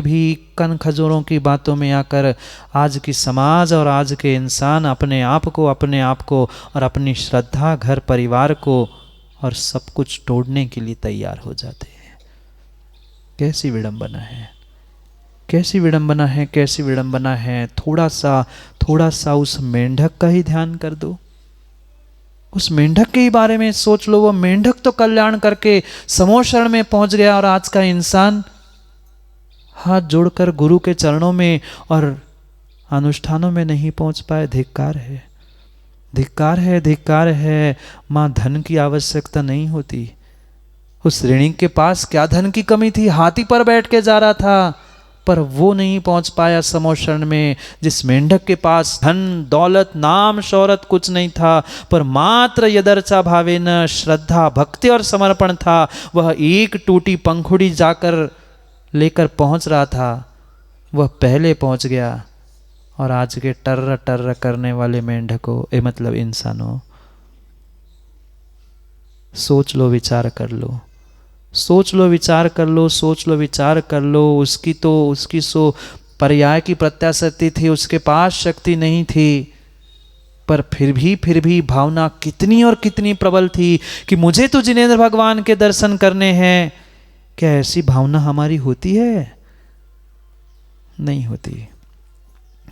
भी कन खजूरों की बातों में आकर आज की समाज और आज के इंसान अपने आप को और अपनी श्रद्धा, घर परिवार को और सब कुछ तोड़ने के लिए तैयार हो जाते हैं। कैसी विडंबना है, कैसी विडंबना है, कैसी विडंबना है। थोड़ा सा उस मेंढक का ही ध्यान कर दो, उस मेंढक के ही बारे में सोच लो। वो मेंढक तो कल्याण करके समूह शरण में पहुंच गया, और आज का इंसान हाथ जोड़कर गुरु के चरणों में और अनुष्ठानों में नहीं पहुंच पाए। धिक्कार है, धिक्कार है, धिक्कार है। मां, धन की आवश्यकता नहीं होती। उस ऋणी के पास क्या धन की कमी थी? हाथी पर बैठ के जा रहा था, पर वो नहीं पहुंच पाया समूह शरण में। जिस मेंढक के पास धन दौलत नाम शौहरत कुछ नहीं था, पर मात्र यदर्चा भावेन श्रद्धा भक्ति और समर्पण था, वह एक टूटी पंखुड़ी जाकर लेकर पहुंच रहा था, वह पहले पहुंच गया। और आज के टर्र टर्र करने वाले मेंढकों, मतलब इंसानों, सोच लो, विचार कर लो, सोच लो, विचार कर लो, सोच लो, विचार कर लो। उसकी सो पर्याय की प्रत्याशक्ति थी, उसके पास शक्ति नहीं थी, पर फिर भी भावना कितनी और कितनी प्रबल थी कि मुझे तो जिनेंद्र भगवान के दर्शन करने हैं। क्या ऐसी भावना हमारी होती है? नहीं होती,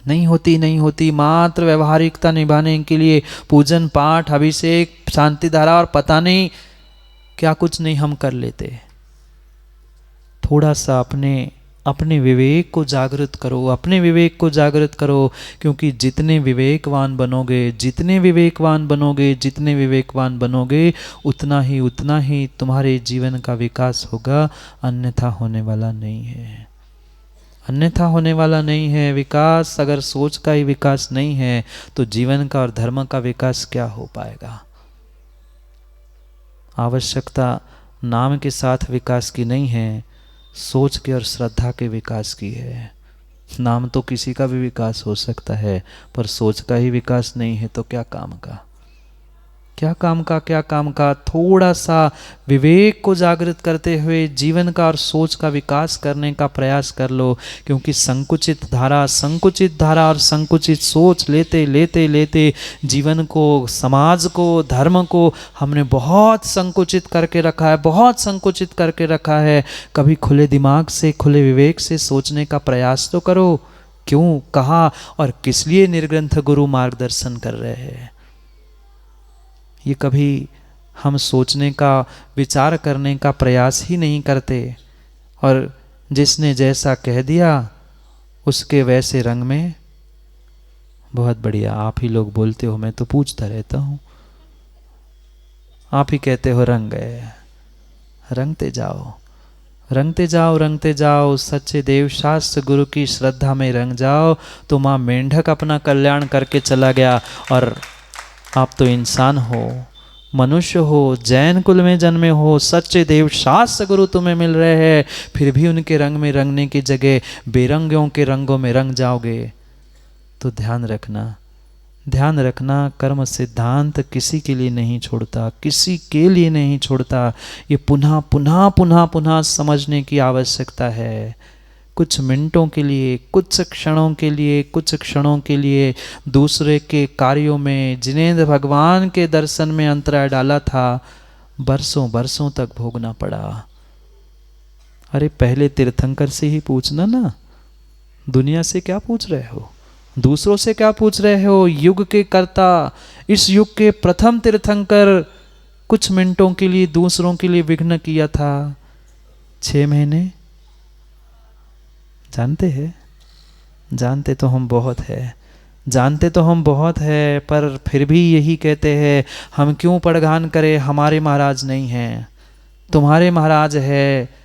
नहीं होती, नहीं होती। मात्र व्यवहारिकता निभाने के लिए पूजन पाठ, अभिषेक, शांति धारा और पता नहीं क्या कुछ नहीं हम कर लेते। थोड़ा सा अपने विवेक को जागृत करो, अपने विवेक को जागृत करो, क्योंकि जितने विवेकवान बनोगे, जितने विवेकवान बनोगे, जितने विवेकवान बनोगे, उतना ही तुम्हारे जीवन का विकास होगा। अन्यथा होने वाला नहीं है, अन्यथा होने वाला नहीं है। विकास अगर सोच का ही विकास नहीं है, तो जीवन का और धर्म का विकास क्या हो पाएगा? आवश्यकता नाम के साथ विकास की नहीं है, सोच के और श्रद्धा के विकास की है। नाम तो किसी का भी विकास हो सकता है, पर सोच का ही विकास नहीं है तो क्या काम का, क्या काम का, क्या काम का। थोड़ा सा विवेक को जागृत करते हुए जीवन का और सोच का विकास करने का प्रयास कर लो, क्योंकि संकुचित धारा और संकुचित सोच लेते जीवन को, समाज को, धर्म को हमने बहुत संकुचित करके रखा है, बहुत संकुचित करके रखा है। कभी खुले दिमाग से, खुले विवेक से सोचने का प्रयास तो करो। क्यों, कहाँ और किस लिए निर्ग्रंथ गुरु मार्गदर्शन कर रहे हैं, ये कभी हम सोचने का, विचार करने का प्रयास ही नहीं करते। और जिसने जैसा कह दिया उसके वैसे रंग में, बहुत बढ़िया, आप ही लोग बोलते हो, मैं तो पूछता रहता हूँ। आप ही कहते हो रंग गए, रंगते जाओ, रंगते जाओ, रंगते जाओ। सच्चे देव शास्त्र गुरु की श्रद्धा में रंग जाओ, तो माँ मेंढक अपना कल्याण करके चला गया, और आप तो इंसान हो, मनुष्य हो, जैन कुल में जन्मे हो, सच्चे देव शास्त्र गुरु तुम्हें मिल रहे हैं, फिर भी उनके रंग में रंगने की जगह बेरंगों के रंगों में रंग जाओगे, तो ध्यान रखना, ध्यान रखना। कर्म सिद्धांत किसी के लिए नहीं छोड़ता, किसी के लिए नहीं छोड़ता। ये पुनः पुनः पुनः पुनः समझने की आवश्यकता है। कुछ मिनटों के लिए, कुछ क्षणों के लिए, कुछ क्षणों के लिए दूसरे के कार्यों में, जिनेंद्र भगवान के दर्शन में अंतराय डाला था, बरसों बरसों तक भोगना पड़ा। अरे पहले तीर्थंकर से ही पूछना ना, दुनिया से क्या पूछ रहे हो, दूसरों से क्या पूछ रहे हो। युग के कर्ता, इस युग के प्रथम तीर्थंकर कुछ मिनटों के लिए दूसरों के लिए विघ्न किया था 6 महीने। जानते हैं, जानते तो हम बहुत है, जानते तो हम बहुत है, पर फिर भी यही कहते हैं हम क्यों पड़गान करें, हमारे महाराज नहीं हैं, तुम्हारे महाराज है।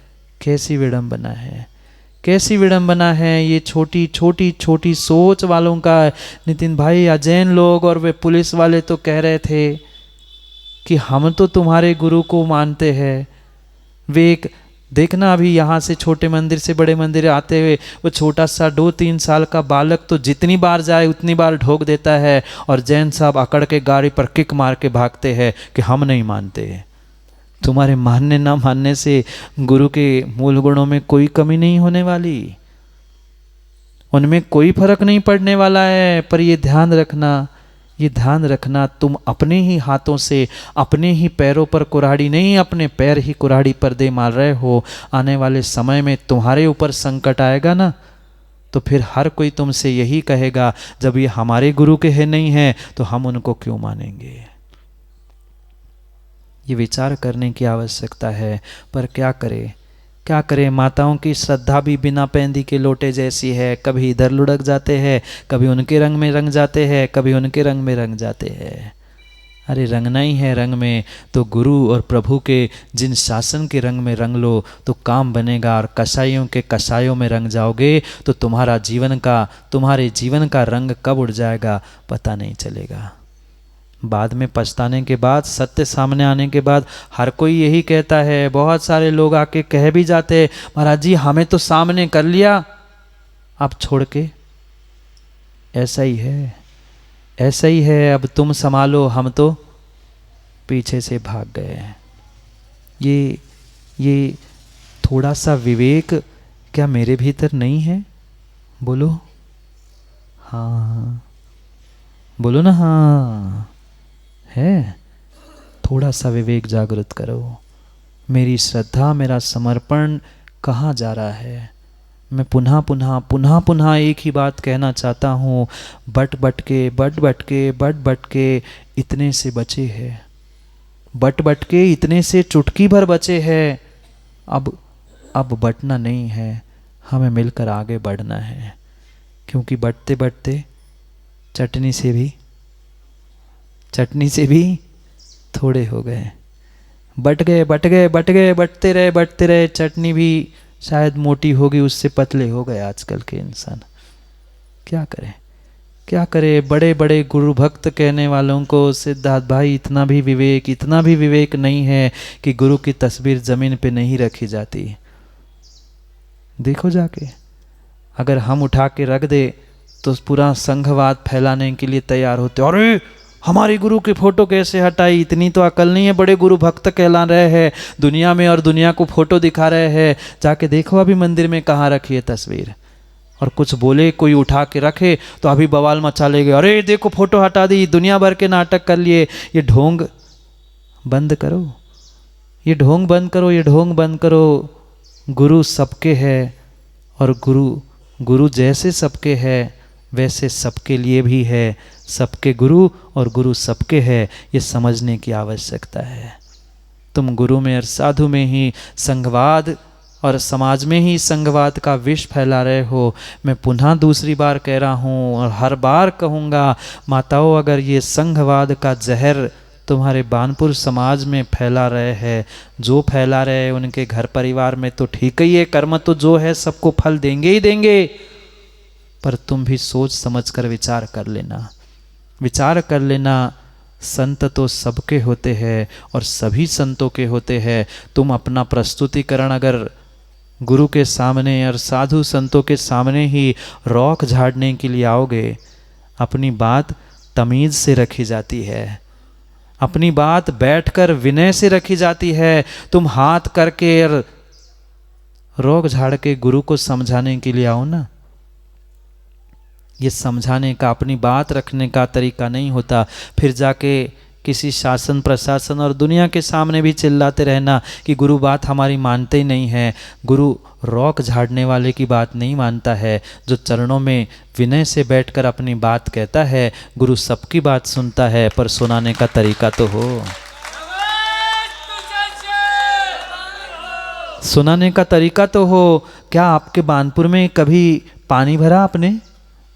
कैसी विडंबना है, कैसी विडंबना है। ये छोटी छोटी छोटी सोच वालों का। नितिन भाई, अजैन लोग और वे पुलिस वाले तो कह रहे थे कि हम तो तुम्हारे गुरु को मानते हैं। वे एक देखना, अभी यहाँ से छोटे मंदिर से बड़े मंदिर आते हुए वो छोटा सा 2-3 साल का बालक तो जितनी बार जाए उतनी बार ठोक देता है, और जैन साहब अकड़ के गाड़ी पर किक मार के भागते हैं कि हम नहीं मानते। तुम्हारे मानने ना मानने से गुरु के मूल गुणों में कोई कमी नहीं होने वाली, उनमें कोई फर्क नहीं पड़ने वाला है। पर ये ध्यान रखना, ये ध्यान रखना, तुम अपने ही हाथों से अपने ही पैरों पर कुल्हाड़ी नहीं, अपने पैर ही कुल्हाड़ी पर दे मार रहे हो। आने वाले समय में तुम्हारे ऊपर संकट आएगा ना, तो फिर हर कोई तुमसे यही कहेगा जब ये हमारे गुरु के है नहीं है तो हम उनको क्यों मानेंगे। ये विचार करने की आवश्यकता है। पर क्या करें, क्या करें, माताओं की श्रद्धा भी बिना पैंदी के लोटे जैसी है। कभी इधर लुढ़क जाते हैं, कभी उनके रंग में रंग जाते हैं, कभी उनके रंग में रंग जाते हैं। अरे रंगना ही है रंग में तो गुरु और प्रभु के जिन शासन के रंग में रंग लो तो काम बनेगा। और कसाईयों के कसायों में रंग जाओगे तो तुम्हारे जीवन का रंग कब उड़ जाएगा पता नहीं चलेगा। बाद में पछताने के बाद, सत्य सामने आने के बाद हर कोई यही कहता है। बहुत सारे लोग आके कह भी जाते हैं महाराज जी हमें तो सामने कर लिया, अब छोड़ के। ऐसा ही है, ऐसा ही है, अब तुम संभालो, हम तो पीछे से भाग गए। ये थोड़ा सा विवेक क्या मेरे भीतर नहीं है? बोलो हाँ, बोलो ना हाँ है। थोड़ा सा विवेक जागृत करो। मेरी श्रद्धा, मेरा समर्पण कहाँ जा रहा है? मैं पुनः पुनः एक ही बात कहना चाहता हूँ। बट बट के इतने से बचे हैं, बट के इतने से चुटकी भर बचे हैं। अब बटना नहीं है, हमें मिलकर आगे बढ़ना है। क्योंकि बढ़ते बढ़ते चटनी से भी थोड़े हो गए। बढ़ते रहे। चटनी भी शायद मोटी होगी, उससे पतले हो गए आजकल के इंसान। क्या करें? बड़े बड़े गुरु भक्त कहने वालों को सिद्धार्थ भाई इतना भी विवेक नहीं है कि गुरु की तस्वीर जमीन पे नहीं रखी जाती। देखो जाके, अगर हम उठा के रख दे तो पूरा संघवाद फैलाने के लिए तैयार होते। अरे हमारी गुरु की फोटो कैसे हटाई? इतनी तो अकल नहीं है। बड़े गुरु भक्त कहला रहे हैं दुनिया में और दुनिया को फोटो दिखा रहे हैं। जाके देखो अभी मंदिर में कहाँ रखी है तस्वीर। और कुछ बोले, कोई उठा के रखे तो अभी बवाल मचा लेंगे। अरे देखो फोटो हटा दी, दुनिया भर के नाटक कर लिए। ये ढोंग बंद करो। गुरु सबके है और गुरु जैसे सबके है वैसे सबके लिए भी है। सबके गुरु और गुरु सबके है, ये समझने की आवश्यकता है। तुम गुरु में और साधु में ही संघवाद और समाज में ही संघवाद का विष फैला रहे हो। मैं पुनः दूसरी बार कह रहा हूँ और हर बार कहूँगा, माताओं अगर ये संघवाद का जहर तुम्हारे बानपुर समाज में फैला रहे हैं, जो फैला रहे हैं उनके घर परिवार में तो ठीक ही है, कर्म तो जो है सबको फल देंगे ही देंगे। पर तुम भी सोच समझ कर विचार कर लेना। संत तो सबके होते हैं और सभी संतों के होते हैं। तुम अपना प्रस्तुतिकरण अगर गुरु के सामने और साधु संतों के सामने ही रौक झाड़ने के लिए आओगे, अपनी बात तमीज से रखी जाती है, अपनी बात बैठकर विनय से रखी जाती है। तुम हाथ करके और रौक झाड़ के गुरु को समझाने के लिए आओ ना, ये समझाने का, अपनी बात रखने का तरीका नहीं होता। फिर जाके किसी शासन प्रशासन और दुनिया के सामने भी चिल्लाते रहना कि गुरु बात हमारी मानते ही नहीं है। गुरु रॉक झाड़ने वाले की बात नहीं मानता है, जो चरणों में विनय से बैठकर अपनी बात कहता है। गुरु सबकी बात सुनता है, पर सुनाने का तरीका तो हो। सुनाने का तरीका तो हो। क्या आपके बानपुर में कभी पानी भरा आपने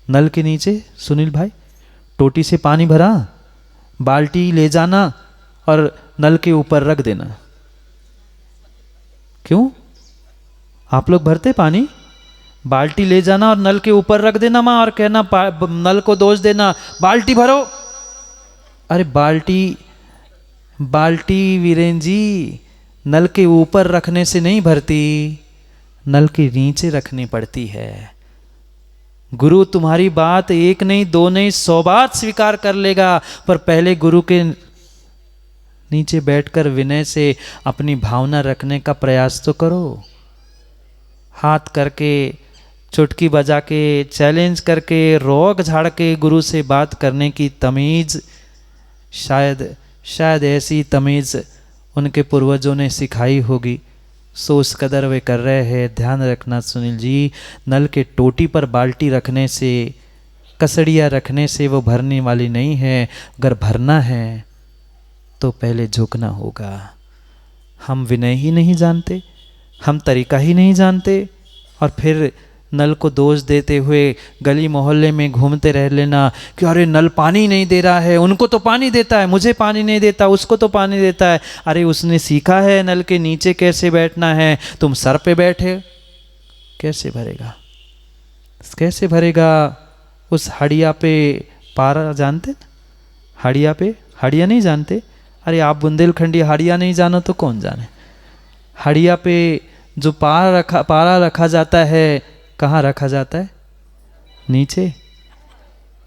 नल के नीचे? सुनील भाई, टोटी से पानी भरा, बाल्टी ले जाना और नल के ऊपर रख देना। क्यों? आप लोग भरते पानी? बाल्टी ले जाना और नल के ऊपर रख देना माँ, और कहना नल को दोष देना, बाल्टी भरो। अरे बाल्टी वीरेन जी नल के ऊपर रखने से नहीं भरती, नल के नीचे रखनी पड़ती है। गुरु तुम्हारी बात एक नहीं, दो नहीं, 100 बार स्वीकार कर लेगा, पर पहले गुरु के नीचे बैठकर विनय से अपनी भावना रखने का प्रयास तो करो। हाथ करके, चुटकी बजा के, चैलेंज करके, रोक झाड़ के गुरु से बात करने की तमीज, शायद ऐसी तमीज उनके पूर्वजों ने सिखाई होगी, सो उस कदर वे कर रहे हैं। ध्यान रखना सुनील जी, नल के टोटी पर बाल्टी रखने से, कसड़िया रखने से वो भरने वाली नहीं है। अगर भरना है तो पहले झुकना होगा। हम विनय ही नहीं जानते, हम तरीका ही नहीं जानते, और फिर नल को दोष देते हुए गली मोहल्ले में घूमते रह लेना कि अरे नल पानी नहीं दे रहा है, उनको तो पानी देता है, मुझे पानी नहीं देता, उसको तो पानी देता है। अरे उसने सीखा है नल के नीचे कैसे बैठना है, तुम सर पे बैठे, कैसे भरेगा? कैसे भरेगा? उस हड़िया पे पारा जानते? हड़िया पे, हड़िया नहीं जानते? अरे आप बुंदेलखंडी हड़िया नहीं जानो तो कौन जाने। हड़िया पे जो पारा रखा जाता है, कहाँ रखा जाता है? नीचे,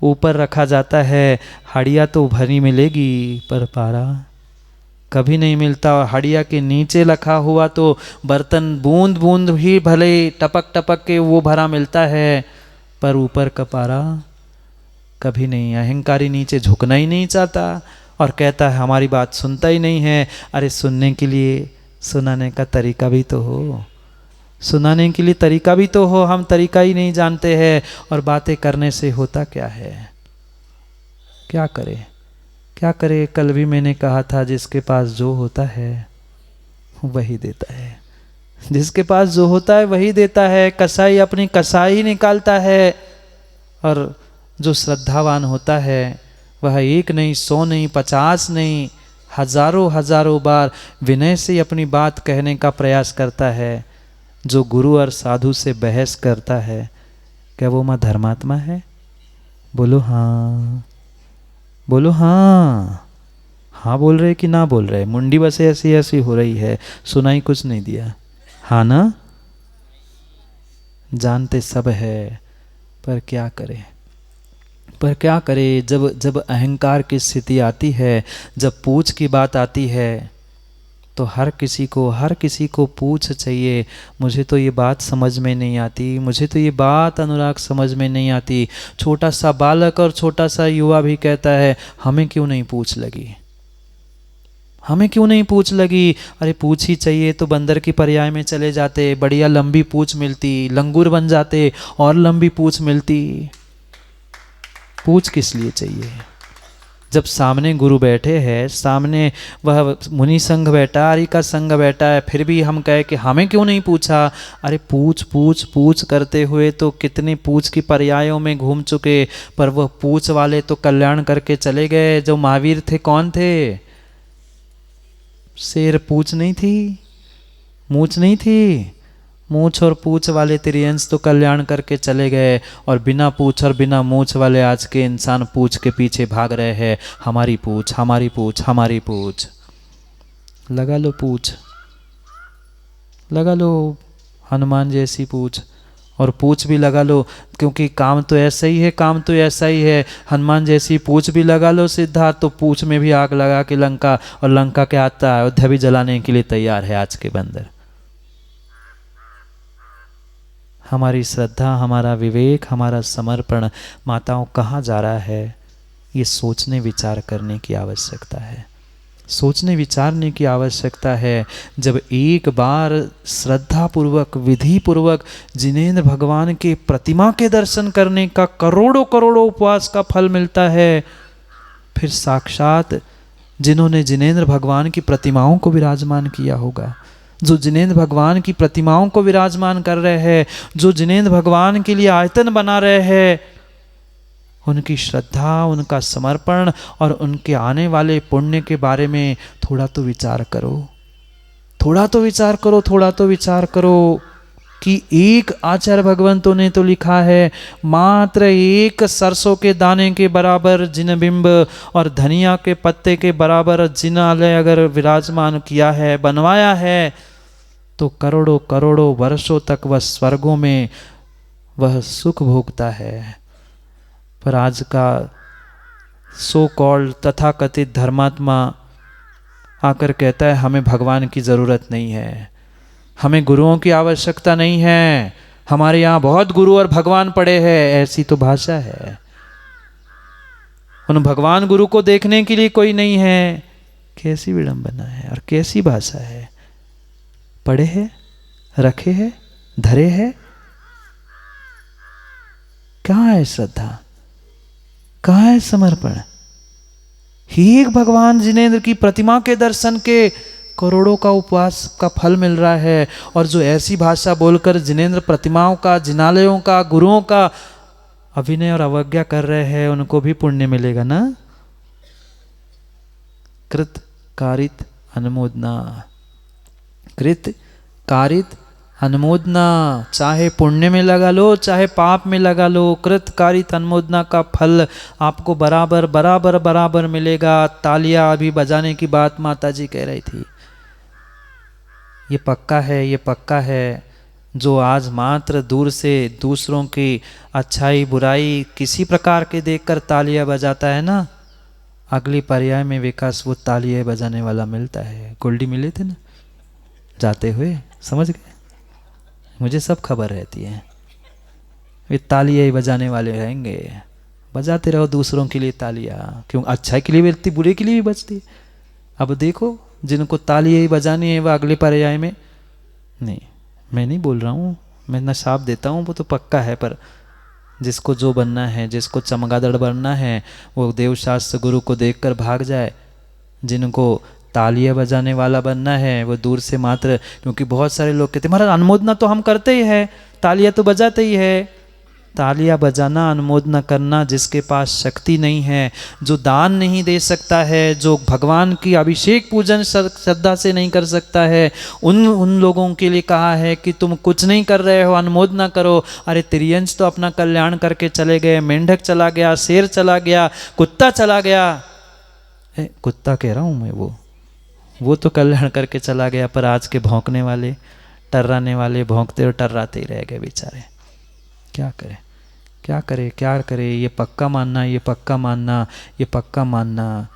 ऊपर रखा जाता है। हड़िया तो भरी मिलेगी, पर पारा कभी नहीं मिलता। और हड़िया के नीचे रखा हुआ तो बर्तन बूंद बूंद ही भले टपक टपक के वो भरा मिलता है, पर ऊपर का पारा कभी नहीं। अहंकारी नीचे झुकना ही नहीं चाहता और कहता है हमारी बात सुनता ही नहीं है। अरे सुनने के लिए सुनाने का तरीका भी तो हो, सुनाने के लिए तरीका भी तो हो। हम तरीका ही नहीं जानते हैं, और बातें करने से होता क्या है? क्या करे, क्या करे? कल भी मैंने कहा था, जिसके पास जो होता है वही देता है, जिसके पास जो होता है वही देता है। कसाई अपनी कसाई निकालता है, और जो श्रद्धावान होता है वह 1 नहीं, 100 नहीं, 50 नहीं, हजारों बार विनय से अपनी बात कहने का प्रयास करता है। जो गुरु और साधु से बहस करता है, क्या वो माँ धर्मात्मा है? बोलो हाँ, बोलो हाँ। हाँ बोल रहे कि ना बोल रहे? मुंडी बस ऐसी ऐसी हो रही है, सुनाई कुछ नहीं दिया। हाँ ना? जानते सब है, पर क्या करें, पर क्या करें? जब अहंकार की स्थिति आती है, जब पूछ की बात आती है, तो हर किसी को पूछ चाहिए। मुझे तो ये बात समझ में नहीं आती, मुझे तो ये बात अनुराग समझ में नहीं आती। छोटा सा बालक और छोटा सा युवा भी कहता है हमें क्यों नहीं पूछ लगी, हमें क्यों नहीं पूछ लगी? अरे पूछ ही चाहिए तो बंदर की पर्याय में चले जाते, बढ़िया लंबी पूछ मिलती, लंगूर बन जाते और लंबी पूछ मिलती। पूछ किस लिए चाहिए? जब सामने गुरु बैठे हैं, सामने वह मुनि संघ बैठा, आरिका संघ बैठा है, फिर भी हम कहे कि हमें क्यों नहीं पूछा? अरे पूछ पूछ पूछ करते हुए तो कितने पूछ की पर्यायों में घूम चुके, पर वह पूछ वाले तो कल्याण करके चले गए। जो महावीर थे कौन थे? शेर पूछ नहीं थी, मूछ नहीं थी। मूछ और पूछ वाले त्रियंश तो कल्याण करके चले गए, और बिना पूछ और बिना मूछ वाले आज के इंसान पूछ के पीछे भाग रहे हैं। हमारी पूछ, हमारी पूछ, हमारी पूछ। लगा लो पूछ, लगा लो हनुमान जैसी पूछ, और पूछ भी लगा लो, क्योंकि काम तो ऐसा ही है, काम तो ऐसा ही है। हनुमान जैसी पूछ भी लगा लो सिद्धार्थ, तो पूछ में भी आग लगा के लंका, और लंका के आता अयोध्या भी जलाने के लिए तैयार है आज के बंदर। हमारी श्रद्धा, हमारा विवेक, हमारा समर्पण माताओं कहाँ जा रहा है? ये सोचने विचार करने की आवश्यकता है, सोचने विचारने की आवश्यकता है। जब एक बार श्रद्धा पूर्वक विधि पूर्वक जिनेंद्र भगवान के प्रतिमा के दर्शन करने का करोड़ों करोड़ों उपवास का फल मिलता है, फिर साक्षात जिन्होंने जिनेंद्र भगवान की प्रतिमाओं को विराजमान किया होगा, जो जिनेंद्र भगवान की प्रतिमाओं को विराजमान कर रहे हैं, जो जिनेंद्र भगवान के लिए आयतन बना रहे हैं, उनकी श्रद्धा, उनका समर्पण और उनके आने वाले पुण्य के बारे में थोड़ा तो विचार करो, थोड़ा तो विचार करो, थोड़ा तो विचार करो कि एक आचार्य भगवंतों ने तो लिखा है मात्र एक सरसों के दाने के बराबर जिन बिंब और धनिया के पत्ते के बराबर जिनालय अगर विराजमान किया है, बनवाया है, तो करोड़ों करोड़ों वर्षों तक वह स्वर्गों में वह सुख भोगता है। पर आज का सो कॉल्ड तथाकथित धर्मात्मा आकर कहता है हमें भगवान की ज़रूरत नहीं है, हमें गुरुओं की आवश्यकता नहीं है, हमारे यहाँ बहुत गुरु और भगवान पड़े हैं। ऐसी तो भाषा है, उन भगवान गुरु को देखने के लिए कोई नहीं है। कैसी विडंबना है और कैसी भाषा है। पड़े हैं, रखे हैं, धरे हैं, कहाँ है श्रद्धा, कहाँ है समर्पण। ही एक भगवान जिनेंद्र की प्रतिमा के दर्शन के करोड़ों का उपवास का फल मिल रहा है, और जो ऐसी भाषा बोलकर जिनेंद्र प्रतिमाओं का, जिनालयों का, गुरुओं का अभिनय और अवज्ञा कर रहे हैं, उनको भी पुण्य मिलेगा ना। कृत कारित अनुमोदना, कृत कारित अनुमोदना, चाहे पुण्य में लगा लो चाहे पाप में लगा लो, कृत कारित अनुमोदना का फल आपको बराबर बराबर बराबर मिलेगा। तालियां अभी बजाने की बात माता जी कह रही थी, ये पक्का है, ये पक्का है। जो आज मात्र दूर से दूसरों की अच्छाई बुराई किसी प्रकार के देखकर तालियां बजाता है ना, अगली पर्याय में विकास वो तालियां बजाने वाला मिलता है। गोल्डी मिले थे ना जाते हुए, समझ गए, मुझे सब खबर रहती है। वे तालियां ही बजाने वाले रहेंगे, बजाते रहो दूसरों के लिए तालियां, क्यों अच्छाई के लिए भी बजती, बुरे के लिए भी बजती। अब देखो जिनको तालियां ही बजानी है वह अगले पर्याय में नहीं, मैं नहीं बोल रहा हूँ, मैं ना साफ देता हूँ, वो तो पक्का है। पर जिसको जो बनना है, जिसको चमगादड़ बनना है, वो देवशास्त्र गुरु को देखकर भाग जाए। जिनको तालियां बजाने वाला बनना है वो दूर से मात्र, क्योंकि बहुत सारे लोग कहते हैं महाराज अनुमोदना तो हम करते ही है, तालियां तो बजाते ही है। तालियां बजाना, अनुमोदना करना जिसके पास शक्ति नहीं है, जो दान नहीं दे सकता है, जो भगवान की अभिषेक पूजन श्रद्धा से नहीं कर सकता है, उन लोगों के लिए कहा है कि तुम कुछ नहीं कर रहे हो, अनुमोदना करो। अरे तिर्यंश तो अपना कल्याण करके चले गए, मेंढक चला गया, शेर चला गया, कुत्ता चला गया। कुत्ता कह रहा हूँ मैं, वो तो कल्याण करके चला गया, पर आज के भौंकने वाले, टर्राने वाले भौंकते और टर्राते ही रह गए बेचारे। क्या करें, क्या करें, क्या करें। ये पक्का मानना, ये पक्का मानना, ये पक्का मानना,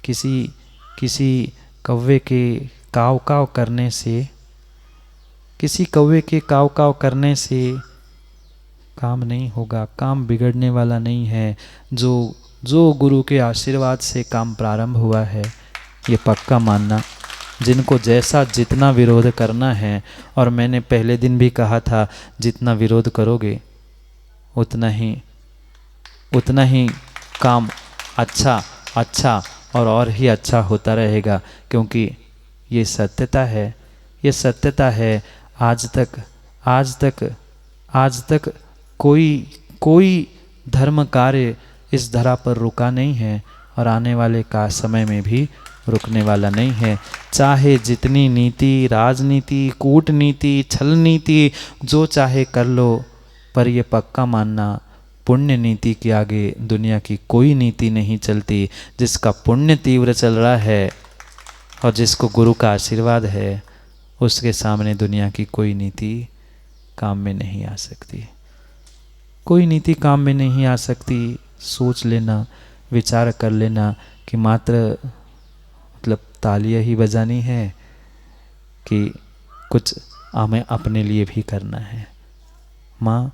किसी कौवे के काव काव करने से, किसी कौवे के काव काव करने से काम नहीं होगा, काम बिगड़ने वाला नहीं है। जो गुरु के आशीर्वाद से काम प्रारंभ हुआ है, ये पक्का मानना। जिनको जैसा जितना विरोध करना है, और मैंने पहले दिन भी कहा था जितना विरोध करोगे उतना ही काम अच्छा और ही अच्छा होता रहेगा, क्योंकि ये सत्यता है, ये सत्यता है। आज तक कोई धर्म कार्य इस धरा पर रुका नहीं है, और आने वाले का समय में भी रुकने वाला नहीं है। चाहे जितनी नीति, राजनीति, कूटनीति, छल नीति जो चाहे कर लो, पर ये पक्का मानना, पुण्य नीति के आगे दुनिया की कोई नीति नहीं चलती। जिसका पुण्य तीव्र चल रहा है और जिसको गुरु का आशीर्वाद है, उसके सामने दुनिया की कोई नीति काम में नहीं आ सकती, कोई नीति काम में नहीं आ सकती। सोच लेना, विचार कर लेना कि मात्र मतलब तालियां ही बजानी है कि कुछ हमें अपने लिए भी करना है। माँ,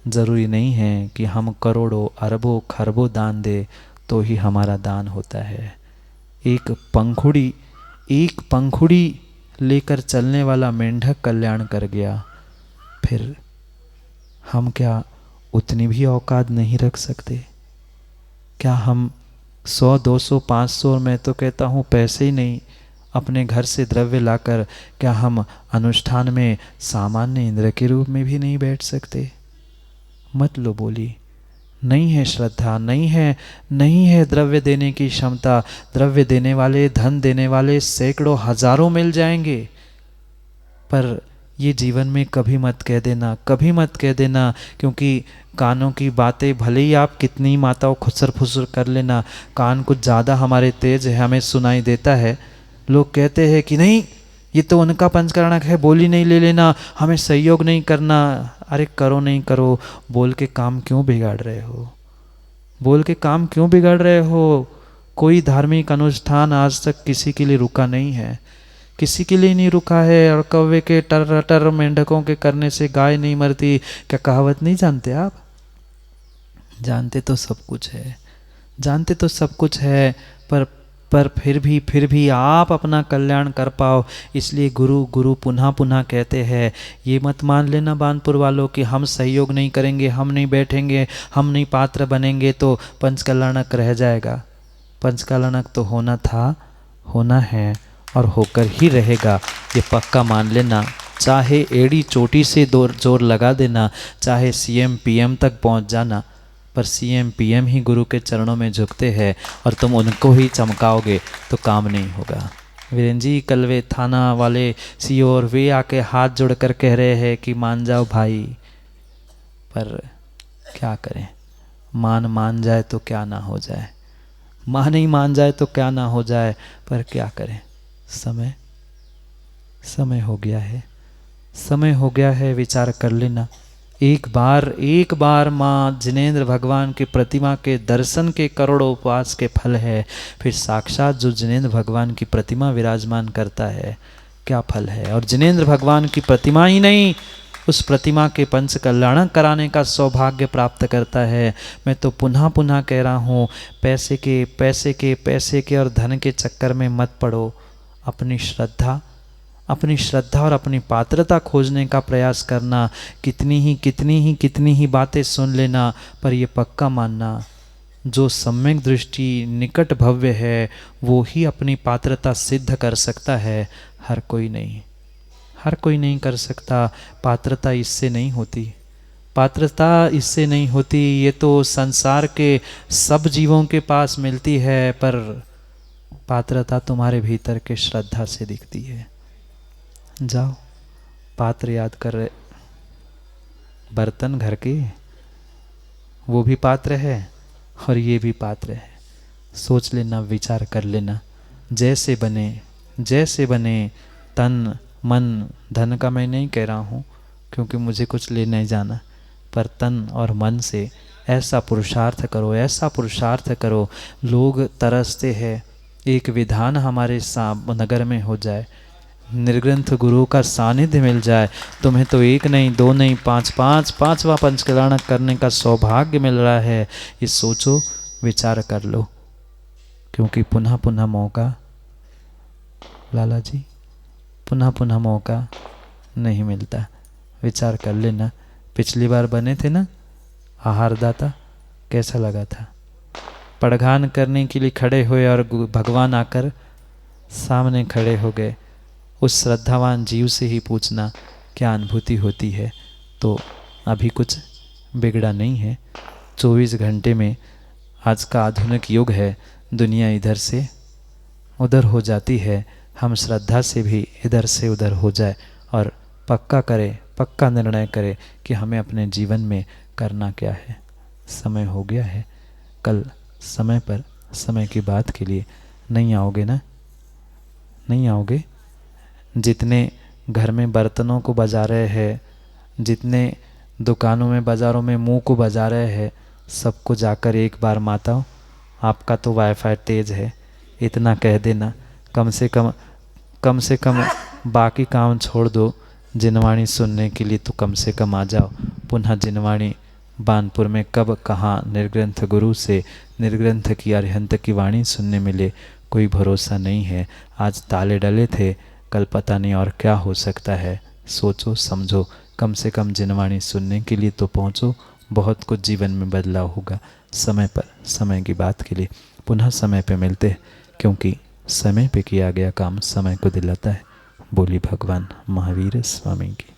ज़रूरी नहीं है कि हम करोड़ों अरबों खरबों दान दे तो ही हमारा दान होता है। एक पंखुड़ी लेकर चलने वाला मेंढक कल्याण कर गया, फिर हम क्या उतनी भी औकात नहीं रख सकते? क्या हम 100, 200, 500, मैं तो कहता हूँ पैसे ही नहीं, अपने घर से द्रव्य लाकर क्या हम अनुष्ठान में सामान्य इंद्र के रूप में भी नहीं बैठ सकते? मत लो बोली। नहीं है श्रद्धा, नहीं है द्रव्य देने की क्षमता। द्रव्य देने वाले, धन देने वाले सैकड़ों हजारों मिल जाएंगे, पर ये जीवन में कभी मत कह देना, क्योंकि कानों की बातें भले ही आप कितनी माताओं खुसर फुसर कर लेना, कान कुछ ज़्यादा हमारे तेज है, हमें सुनाई देता है। लोग कहते हैं कि नहीं, ये तो उनका पंचकरणक है, बोली नहीं ले लेना, हमें सहयोग नहीं करना। अरे करो नहीं करो, बोल के काम क्यों बिगाड़ रहे हो? कोई धार्मिक अनुष्ठान आज तक किसी के लिए रुका नहीं है, किसी के लिए नहीं रुका है। और कौवे के टर मेंढकों के करने से गाय नहीं मरती, क्या कहावत नहीं जानते आप? जानते तो सब कुछ है, पर फिर भी आप अपना कल्याण कर पाओ, इसलिए गुरु पुनः कहते हैं। ये मत मान लेना बानपुर वालों कि हम सहयोग नहीं करेंगे, हम नहीं बैठेंगे, हम नहीं पात्र बनेंगे तो पंचकल्याणक रह जाएगा। पंचकल्याणक तो होना था, होना है और होकर ही रहेगा, ये पक्का मान लेना। चाहे एड़ी चोटी से जोर लगा देना, चाहे CM PM तक पहुंच जाना, पर CM PM ही गुरु के चरणों में झुकते हैं और तुम उनको ही चमकाओगे तो काम नहीं होगा। वीरेंद्र जी कल वे थाना वाले CO और वे आके हाथ जोड़कर कह रहे हैं कि मान जाओ भाई, पर क्या करें? मान जाए तो क्या ना हो जाए, नहीं मान जाए तो क्या ना हो जाए, पर क्या करें? समय हो गया है, विचार कर लेना। एक बार माँ जिनेंद्र भगवान की प्रतिमा के दर्शन के करोड़ों उपवास के फल है, फिर साक्षात जो जिनेंद्र भगवान की प्रतिमा विराजमान करता है क्या फल है। और जिनेंद्र भगवान की प्रतिमा ही नहीं, उस प्रतिमा के पंच कल्याण कराने का सौभाग्य प्राप्त करता है। मैं तो पुनः कह रहा हूँ, पैसे के और धन के चक्कर में मत पड़ो। अपनी श्रद्धा और अपनी पात्रता खोजने का प्रयास करना। कितनी ही बातें सुन लेना, पर ये पक्का मानना, जो सम्यक दृष्टि निकट भव्य है वो ही अपनी पात्रता सिद्ध कर सकता है। हर कोई नहीं कर सकता। पात्रता इससे नहीं होती, ये तो संसार के सब जीवों के पास मिलती है, पर पात्रता तुम्हारे भीतर के श्रद्धा से दिखती है। जाओ पात्र याद कर रहे, बर्तन घर के वो भी पात्र है और ये भी पात्र है। सोच लेना, विचार कर लेना, जैसे बने तन मन धन का मैं नहीं कह रहा हूँ क्योंकि मुझे कुछ ले नहीं जाना, पर तन और मन से ऐसा पुरुषार्थ करो। लोग तरसते हैं, एक विधान हमारे नगर में हो जाए, निर्ग्रंथ गुरु का सानिध्य मिल जाए, तुम्हें तो 1 नहीं 2 नहीं 5वां पंचकल्याण करने का सौभाग्य मिल रहा है। ये सोचो, विचार कर लो, क्योंकि पुनः मौका, लाला जी, पुनः मौका नहीं मिलता। विचार कर लेना। पिछली बार बने थे ना आहारदाता, कैसा लगा था? पड़घान करने के लिए खड़े हुए और भगवान आकर सामने खड़े हो गए। उस श्रद्धावान जीव से ही पूछना क्या अनुभूति होती है। तो अभी कुछ बिगड़ा नहीं है। 24 घंटे में आज का आधुनिक युग है, दुनिया इधर से उधर हो जाती है। हम श्रद्धा से भी इधर से उधर हो जाए और पक्का निर्णय करें कि हमें अपने जीवन में करना क्या है। समय हो गया है, कल समय पर समय की बात के लिए नहीं आओगे ना? नहीं आओगे? जितने घर में बर्तनों को बजा रहे हैं, जितने दुकानों में बाज़ारों में मुंह को बजा रहे हैं, सबको जाकर एक बार माताओं, आपका तो वाईफाई तेज़ है, इतना कह देना। कम से कम बाकी काम छोड़ दो, जिनवाणी सुनने के लिए तो कम से कम आ जाओ। पुनः जिनवाणी बानपुर में कब कहाँ निर्ग्रंथ गुरु से निर्ग्रंथ की अरिहंत की वाणी सुनने मिले, कोई भरोसा नहीं है। आज ताले डले थे, कल पता नहीं और क्या हो सकता है। सोचो समझो, कम से कम जिनवाणी सुनने के लिए तो पहुँचो। बहुत कुछ जीवन में बदलाव होगा। समय पर, समय की बात के लिए पुनः समय पे मिलते हैं, क्योंकि समय पे किया गया काम समय को दिलाता है। बोली भगवान महावीर स्वामी की।